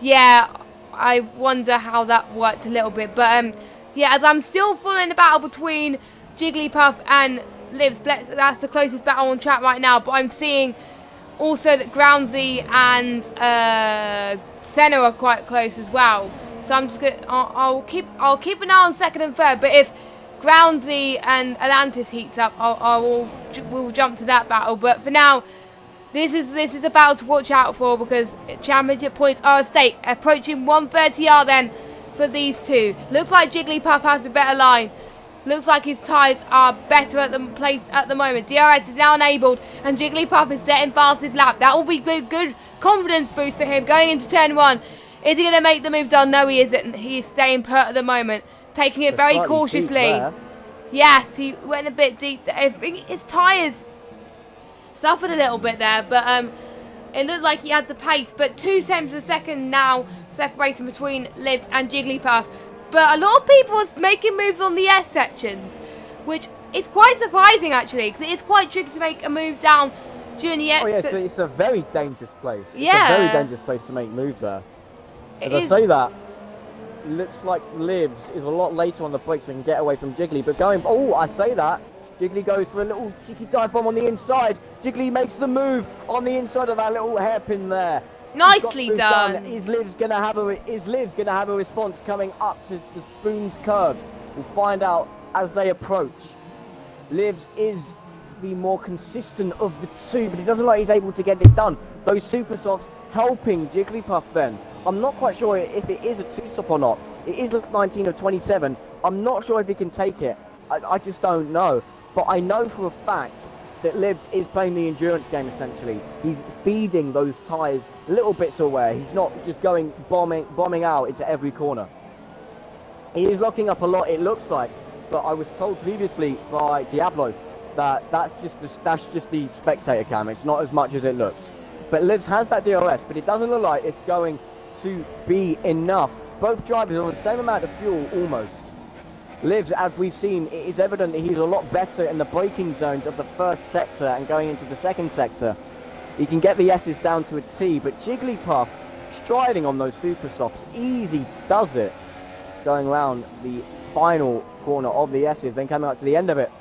yeah, I wonder how that worked a little bit. But, yeah, as I'm still following the battle between Jigglypuff and Livs, that's the closest battle on track right now, but I'm seeing also that Groundsy and Senna are quite close as well. So I'm just gonna, I'll keep an eye on second and third. But if Groundsy and Atlantis heats up, we'll jump to that battle. But for now, this is the battle to watch out for, because championship points are at stake. Approaching 130R then for these two. Looks like Jigglypuff has a better line. Looks like his tyres are better at the place at the moment. DRS is now enabled, and Jigglypuff is setting fastest lap. That will be good confidence boost for him going into turn 1. Is he going to make the move done? No, he isn't. He is staying put at the moment, taking it very cautiously. Yes, he went a bit deep there. I think his tyres suffered a little bit there, but it looked like he had the pace. But 2 seconds per second now separating between Livs and Jigglypuff. But a lot of people are making moves on the S sections, which is quite surprising actually, because it is quite tricky to make a move down during the S. Oh yeah, so it's a very dangerous place. Yeah. It's a very dangerous place to make moves there. As I say that, looks like Livs is a lot later on the brakes and can get away from Jiggly, but I say that, Jiggly goes for a little cheeky dive bomb on the inside. Jiggly makes the move on the inside of that little hairpin there. Nicely done. Is Livs gonna have a response coming up to the spoon's curves? We'll find out as they approach. Livs is the more consistent of the two, but he doesn't look like he's able to get it done. Those super softs helping Jigglypuff then. I'm not quite sure if it is a two-stop or not. It is 19 of 27. I'm not sure if he can take it. I just don't know. But I know for a fact that Livs is playing the endurance game essentially. He's feeding those tyres little bits away. He's not just going bombing out into every corner. He is locking up a lot, it looks like. But I was told previously by Diablo that that's just the spectator cam. It's not as much as it looks. But Livs has that DRS, but it doesn't look like it's going to be enough. Both drivers are on the same amount of fuel almost. Livs, as we've seen, it is evident that he's a lot better in the braking zones of the first sector and going into the second sector. He can get the S's down to a T, but Jigglypuff striding on those super softs, easy does it. Going around the final corner of the S's, then coming up to the end of it.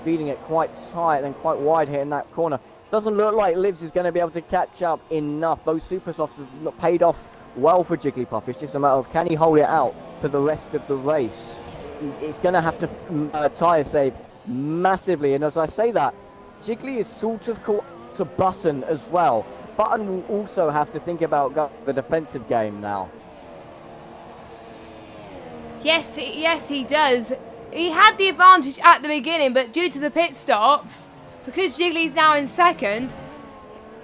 Feeding it quite tight, then quite wide here in that corner. Doesn't look like Livs is going to be able to catch up enough. Those super softs have paid off well for Jigglypuff. It's just a matter of, can he hold it out for the rest of the race? He's going to have to tyre save massively. And as I say that, Jiggly is sort of caught to Button as well. Button will also have to think about the defensive game now. Yes, he does. He had the advantage at the beginning, but due to the pit stops, because Jiggly's now in second,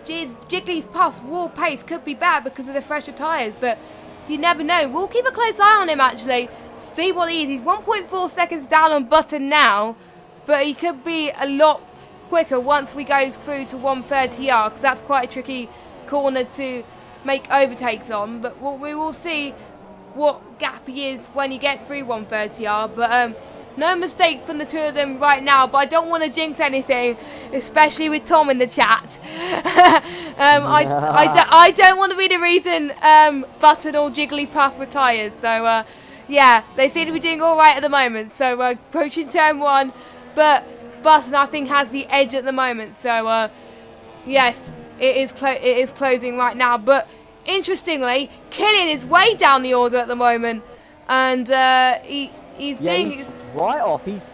Jiggly's past wall pace could be bad because of the fresher tyres, but you never know. We'll keep a close eye on him, actually. See what he is. He's 1.4 seconds down on Button now, but he could be a lot quicker once we go through to 130R, because that's quite a tricky corner to make overtakes on. But we will see what gap he is when he gets through 130R. But no mistakes from the two of them right now, but I don't want to jinx anything, especially with Tom in the chat. I don't want to be the reason Button or Jigglypuff retires. So yeah, they seem to be doing all right at the moment. So approaching turn 1, but Button I think has the edge at the moment. So yes, it is closing right now. But interestingly, Killian is way down the order at the moment, and he's doing. He's right off. He's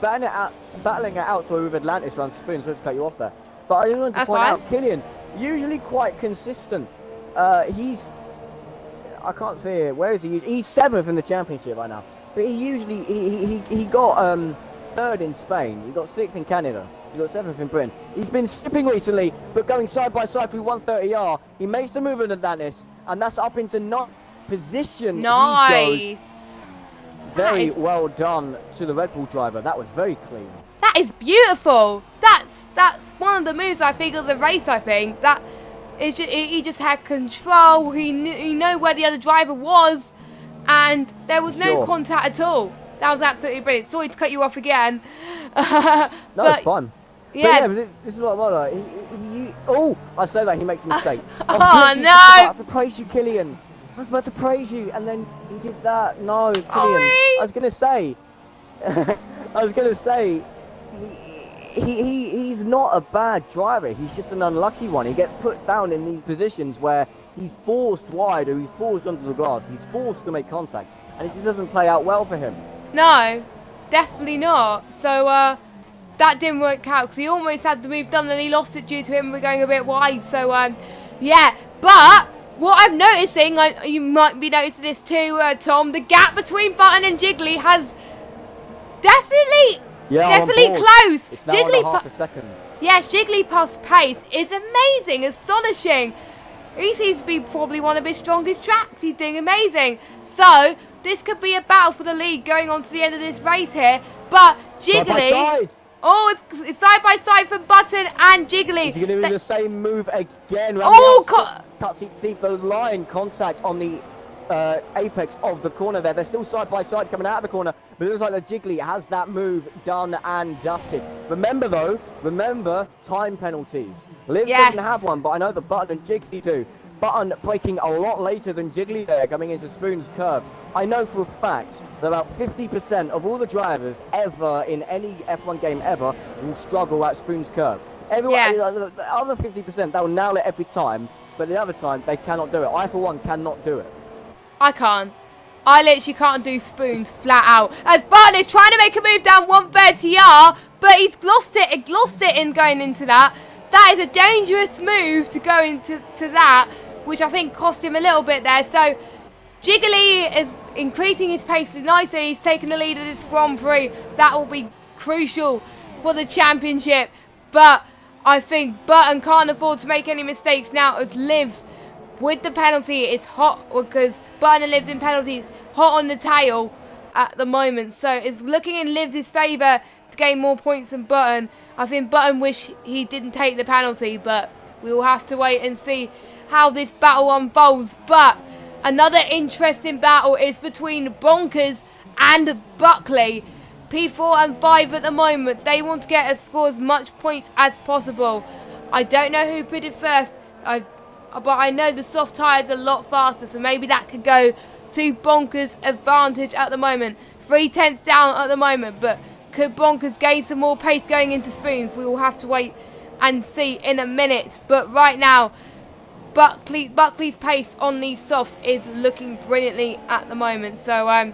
battling it out. So with Atlantis around Spoon, so let's cut you off there. But I just wanted to point out, Killian usually quite consistent. I can't see it. Where is he? He's 7th in the championship right now. But he usually he got 3rd in Spain. He got 6th in Canada. He got 7th in Britain. He's been slipping recently, but going side by side through 130R. He makes the move in Atlantis, and that's up into 9th position. Nice. Very well done to the Red Bull driver. That was very clean. That is beautiful. That's one of the moves I think of the race. I think that is just, he just had control. He knew where the other driver was, and there was no contact at all. That was absolutely brilliant. Sorry to cut you off again. No, it's fun. Yeah, but this is what I'm like. Oh, I say that he makes a mistake. Oh no! I have to praise you, Killian. I was about to praise you, and then he did that. No, Sorry. Killian. I was gonna say, he's not a bad driver. He's just an unlucky one. He gets put down in these positions where he's forced wide or he's forced onto the grass. He's forced to make contact, and it just doesn't play out well for him. No, definitely not. So that didn't work out because he almost had the move done and he lost it due to him going a bit wide. So yeah, but what I'm noticing, you might be noticing this too, Tom, the gap between Button and Jiggly has definitely closed. It's now half a second. Yes, Jigglypuff's pace is amazing, astonishing. He seems to be probably one of his strongest tracks. He's doing amazing. So this could be a battle for the lead going on to the end of this race here. But Jiggly, side by side. Oh, it's side by side for Button and Jiggly. He's going to do the same move again. See the line contact on the apex of the corner there. They're still side by side coming out of the corner, but it looks like the Jiggly has that move done and dusted. Remember though, time penalties. Liv doesn't have one, but I know the Button and Jiggly do. Button braking a lot later than Jiggly there coming into Spoon's curve. I know for a fact that about 50% of all the drivers ever in any F1 game ever will struggle at Spoon's curve. The other 50%, they'll nail it every time, but the other time they cannot do it. I for one cannot do it. I can't. I literally can't do Spoons flat out. As Button is trying to make a move down 130R, but he's lost it in going into that. That is a dangerous move to go into that, which I think cost him a little bit there. So Jiggly is increasing his pace nicely. He's taking the lead of this Grand Prix. That will be crucial for the championship. But I think Button can't afford to make any mistakes now as Liv's with the penalty. It's hot because Button and Liv's in penalties, hot on the tail at the moment. So it's looking in Liv's favour to gain more points than Button. I think Button wish he didn't take the penalty, but we will have to wait and see how this battle unfolds. But another interesting battle is between Bonkers and Buckley. P4 and 5 at the moment. They want to get as score as much points as possible. I don't know who pitted first, but I know the soft tyres are a lot faster, so maybe that could go to Bonkers' advantage at the moment. 3/10 down at the moment, but could Bonkers gain some more pace going into Spoons? We will have to wait and see in a minute. But right now, Buckley's pace on these softs is looking brilliantly at the moment. So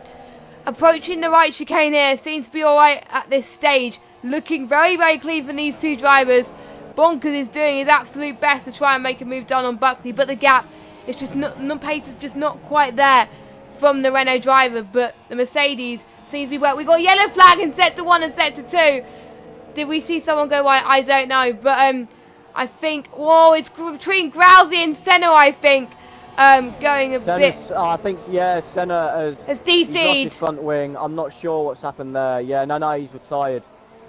approaching the right chicane here seems to be alright at this stage. Looking very, very clean from these two drivers. Bonkers is doing his absolute best to try and make a move done on Buckley, but the gap is just not pace is just not quite there from the Renault driver. But the Mercedes seems to be well. We got a yellow flag in sector 1 and sector 2. Did we see someone go wide? I don't know, but I think it's between Grousey and Senna. I think going a bit. I think Senna has DC'd. He's lost his front wing. I'm not sure what's happened there. Yeah, no, he's retired.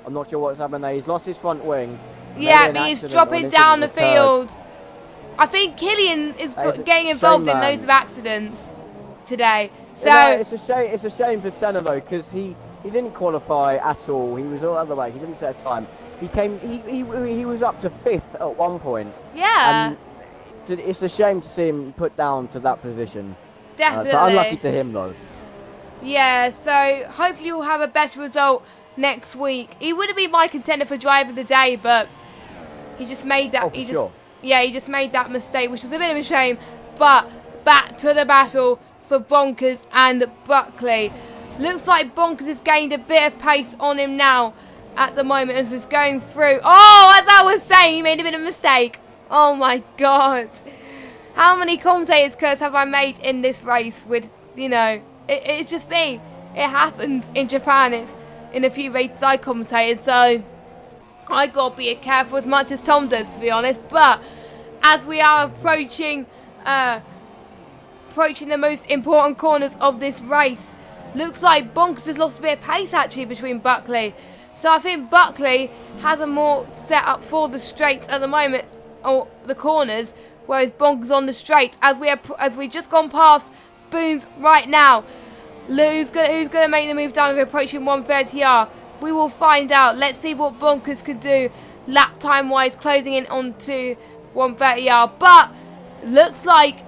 I'm not sure what's happened there. He's lost his front wing. Yeah, but he's dropping down the field. I think Killian is getting involved in loads of accidents today. So it's a shame. It's a shame for Senna though, because he didn't qualify at all. He was all other way. He didn't set a time. He came. He was up to 5th at one point. Yeah. It's a shame to see him put down to that position. Definitely. So unlucky to him though. Yeah. So hopefully we'll have a better result next week. He would have been my contender for driver of the day, but he just made that. He just made that mistake, which was a bit of a shame. But back to the battle for Bonkers and Buckley. Looks like Bonkers has gained a bit of pace on him now at the moment as he's going through. Oh, as I was saying, he made a bit of a mistake. Oh my God. How many commentators' curse have I made in this race with, it's just me. It happens in Japan. It's in a few races I commentated, so I got to be careful as much as Tom does, to be honest. But as we are approaching the most important corners of this race, looks like Bonkers has lost a bit of pace actually between Buckley. So I think Buckley has a more set up for the straight at the moment, or the corners, whereas Bonkers on the straight. As we just gone past Spoons right now, who's gonna make the move down if we're approaching 130R? We will find out. Let's see what Bonkers can do lap time wise, closing in onto 130R. But looks like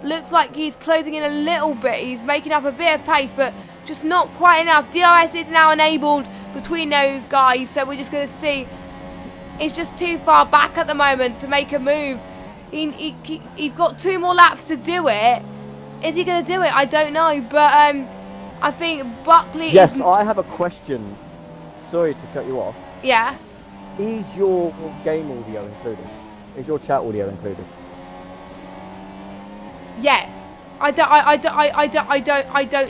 he's closing in a little bit. He's making up a bit of pace, but just not quite enough. DRS is now enabled between those guys, so we're just going to see. He's just too far back at the moment to make a move. He's got 2 more laps to do it. Is he going to do it? I don't know, but I think Buckley. Jess, I have a question. Sorry to cut you off. Yeah. Is your game audio included? Is your chat audio included? Yes. I don't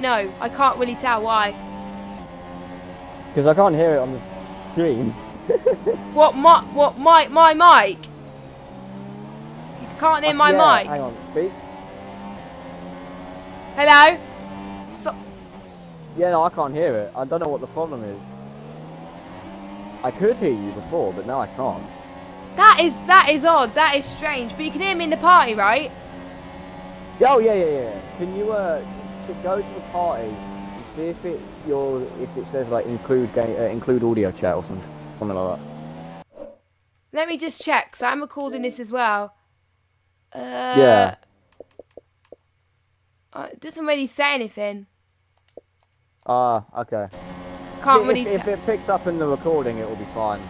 know. I can't really tell why. Because I can't hear it on the stream. What my mic? You can't hear my mic. Hang on, speak. Hello? Yeah, no, I can't hear it. I don't know what the problem is. I could hear you before, but now I can't. That is odd. That is strange. But you can hear me in the party, right? Oh yeah. Can you go to the party and see if it says like include audio chat or something like that. Let me just check, because I'm recording this as well. Yeah. It doesn't really say anything. Okay. Can't really. If it picks up in the recording, it will be fine.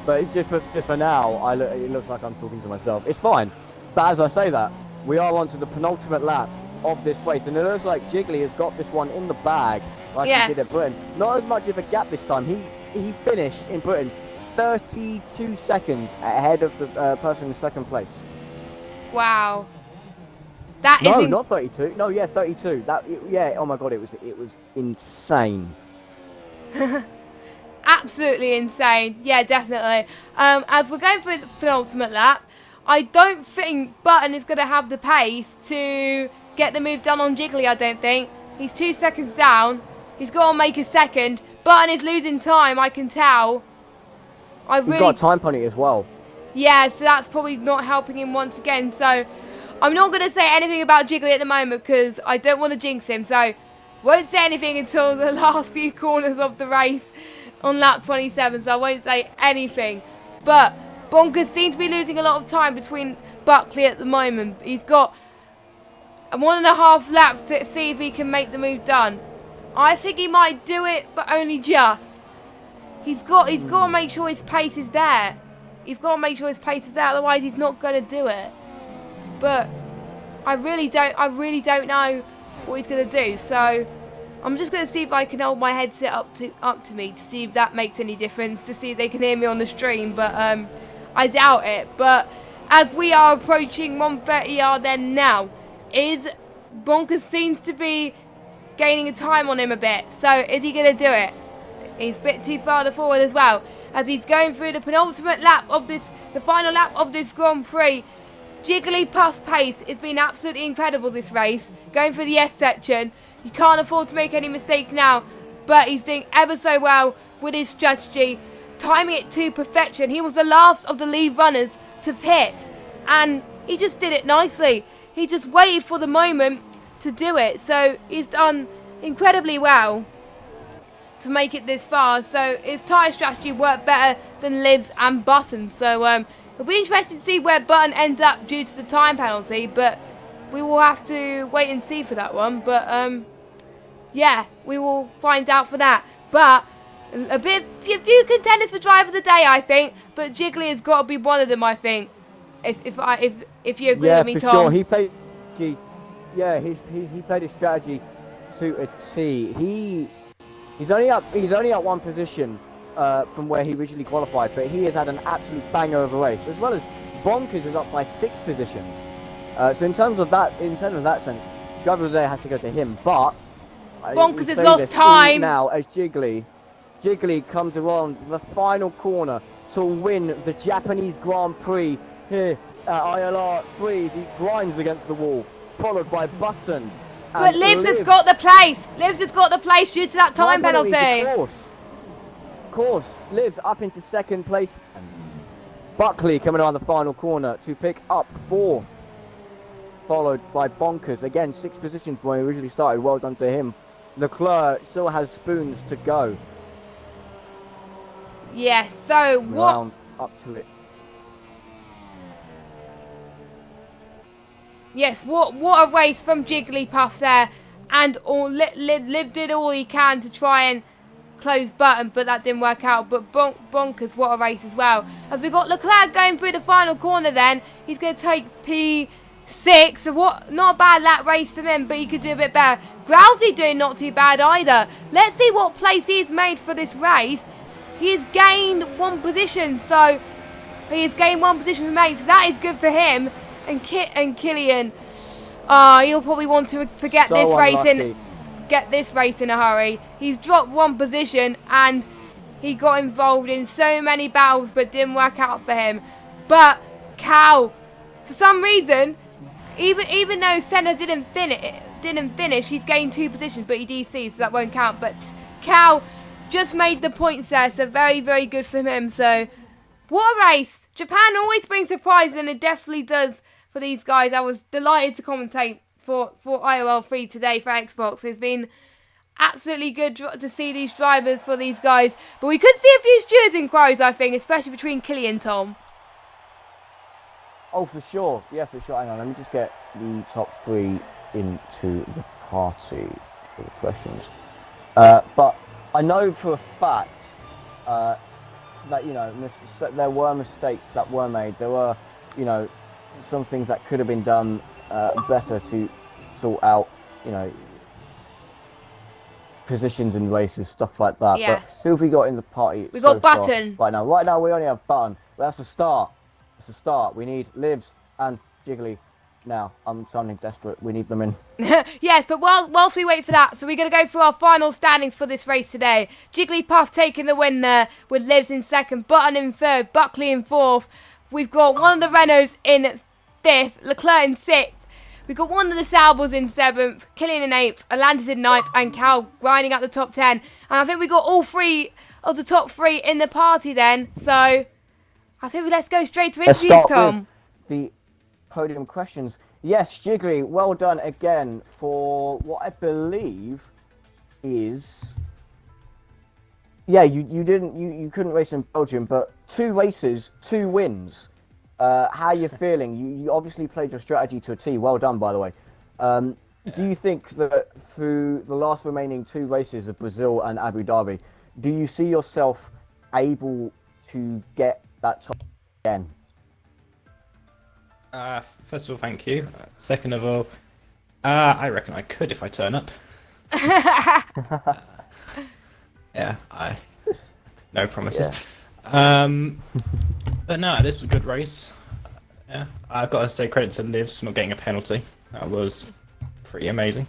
But just for now, it looks like I'm talking to myself. It's fine. But as I say that, we are on to the penultimate lap of this race, and it looks like Jiggly has got this one in the bag, like he did at Britain. Not as much of a gap this time. He finished in Britain 32 seconds ahead of the person in second place. Wow. Not 32. No, yeah, 32. Oh my God, it was insane. Absolutely insane. Yeah, definitely. As we're going for the penultimate lap, I don't think Button is going to have the pace to get the move done on Jiggly, I don't think. He's 2 seconds down. He's got to make a second. Button is losing time, I can tell. He's got a time penalty as well. Yeah, so that's probably not helping him once again. So I'm not going to say anything about Jiggly at the moment because I don't want to jinx him. So won't say anything until the last few corners of the race on lap 27. So I won't say anything. But Bonkers seems to be losing a lot of time between Buckley at the moment. He's got 1.5 laps to see if he can make the move done. I think he might do it, but only just. He's got to make sure his pace is there. He's got to make sure his pace is there, otherwise he's not going to do it. But I really don't know what he's going to do. So I'm just going to see if I can hold my headset up to me to see if that makes any difference, to see if they can hear me on the stream. But I doubt it. But as we are approaching 130R then now, Bonkers seems to be gaining a time on him a bit. So is he going to do it? He's a bit too far forward as well. As he's going through the penultimate lap of this, the final lap of this Grand Prix. Jigglypuff's pace has been absolutely incredible this race. Going through the S section. You can't afford to make any mistakes now. But he's doing ever so well with his strategy. Timing it to perfection. He was the last of the lead runners to pit. And he just did it nicely. He just waited for the moment to do it. So he's done incredibly well to make it this far. So his tyre strategy worked better than Liv's and Button. So it'll be interesting to see where Button ends up due to the time penalty. But we will have to wait and see for that one. But yeah, we will find out for that. But a few contenders for driver of the day, I think. But Jiggly has got to be one of them, I think. If you agree with me, Tom. Yeah, for sure. He played. Yeah, he played his strategy to a T. He's only up one position from where he originally qualified, but he has had an absolute banger of a race, as well as Bonkers is up by 6 positions. So in terms of that sense, driver of the day has to go to him. But Bonkers has lost time now as Jiggly comes around the final corner to win the Japanese Grand Prix here at ILR3 as he grinds against the wall, followed by Button. But Livs has got the place. Livs has got the place due to that time penalty. Of course. Livs up into 2nd place. Buckley coming around the final corner to pick up 4th, followed by Bonkers. Again, 6 positions from where he originally started. Well done to him. Leclerc still has spoons to go. Yes, so what? Round up to it. Yes, what a race from Jigglypuff there. And Liv did all he can to try and close Button, but that didn't work out. But Bonkers, what a race as well. As we got Leclerc going through the final corner then. He's going to take P6. So not a bad lap race for him, but he could do a bit better. Grousey doing not too bad either. Let's see what place he's made for this race. He has gained 1 position, so he has gained 1 position from 8, so that is good for him. And Killian, he'll probably want to forget this race in a hurry. He's dropped 1 position and he got involved in so many battles, but didn't work out for him. But Cal, for some reason, even though Senna didn't finish, he's gained 2 positions, but he DC'd, so that won't count. But Cal just made the points there, so very, very good for him. So what a race! Japan always brings surprises, and it definitely does for these guys. I was delighted to commentate for ILR3 today for Xbox. It's been absolutely good to see these drivers for these guys. But we could see a few stewards inquiries, I think, especially between Killy and Tom. Oh, for sure. Yeah, for sure. Hang on, let me just get the top 3 into the party for the questions. But I know for a fact that, there were mistakes that were made. There were, some things that could have been done better to sort out, positions in races, stuff like that. Yes. But who have we got in the party? We got Button. Right now we only have Button. But that's a start. It's a start. We need Livs and Jiggly. Now, I'm sounding desperate. We need them in. Yes, but whilst we wait for that, so we're going to go through our final standings for this race today. Jigglypuff taking the win there with Livs in 2nd, Button in 3rd, Buckley in 4th. We've got one of the Renaults in 5th, Leclerc in 6th. We've got one of the Saubers in 7th, Killian in 8th, Atlantis in 9th, and Cal grinding up the top 10. And I think we got all 3 of the top 3 in the party then. So I think let's go straight to interviews, Tom. The podium questions. Yes, Jiggly, well done again for what I believe is, you couldn't race in Belgium, but 2 races, 2 wins. How are you feeling? You obviously played your strategy to a T. Well done, by the way. Do you think that through the last remaining 2 races of Brazil and Abu Dhabi, do you see yourself able to get that top again? First of all, thank you. Second of all, I reckon I could if I turn up. No promises. Yeah. But no, this was a good race. Yeah, I've got to say credit to Livs for not getting a penalty. That was pretty amazing.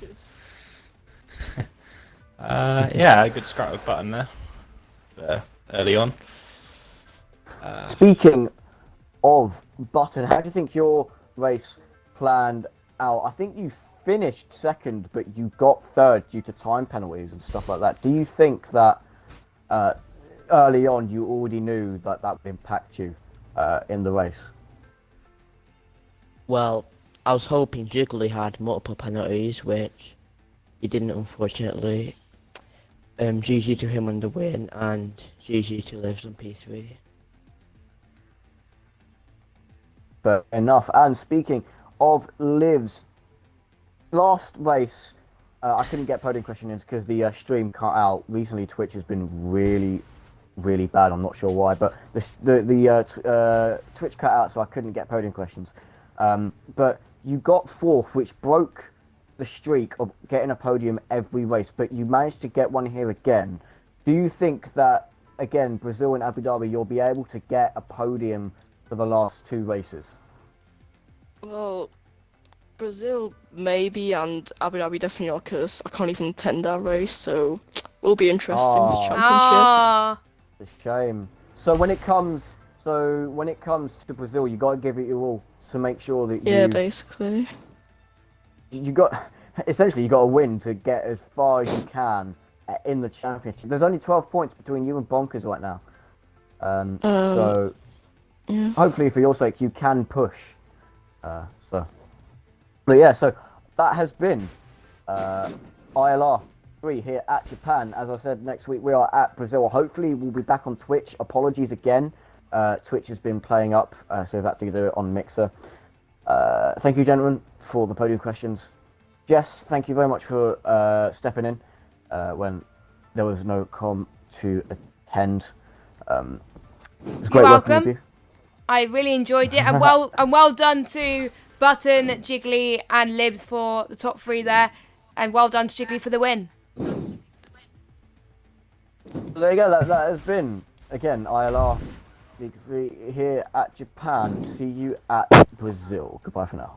Yeah, a good scrap with Button there early on. Speaking of Button, how do you think your race planned out? I think you finished second, but you got third due to time penalties and stuff like that. Do you think that early on you already knew that that would impact you in the race? Well, I was hoping Jiggly had multiple penalties, which he didn't, unfortunately. GG to him on the win, and GG to Livs on P3. But enough. And speaking of Livs, last race, I couldn't get podium questions because the stream cut out. Recently, Twitch has been really bad. I'm not sure why, but the Twitch cut out, so I couldn't get podium questions. But you got fourth, which broke the streak of getting a podium every race, but you managed to get one here again. Do you think that, again, Brazil and Abu Dhabi, you'll be able to get a podium for the last two races? Well, Brazil maybe, and Abu Dhabi definitely not, because I can't even attend that race, so it'll be interesting for the championship. Ah, It's a shame. So when it comes to Brazil, you got to give it your all to make sure that Yeah, basically. you got to win to get as far as you can in the championship. There's only 12 points between you and Bonkers right now. So Yeah. hopefully for your sake you can push. But yeah, so that has been ILR3 here at Japan. As I said, next week we are at Brazil. Hopefully we'll be back on Twitch. Apologies again. Twitch has been playing up, so we've had to do it on Mixer. Thank you, gentlemen, for the podium questions. Jess, thank you very much for stepping in when there was no com to attend. It was great You're working with welcome. you. I really enjoyed it, and well done to Button, Jiggly, and Libs for the top three there, and well done to Jiggly for the win. So there you go. That has been again ILR here at Japan. See you at Brazil. Goodbye for now.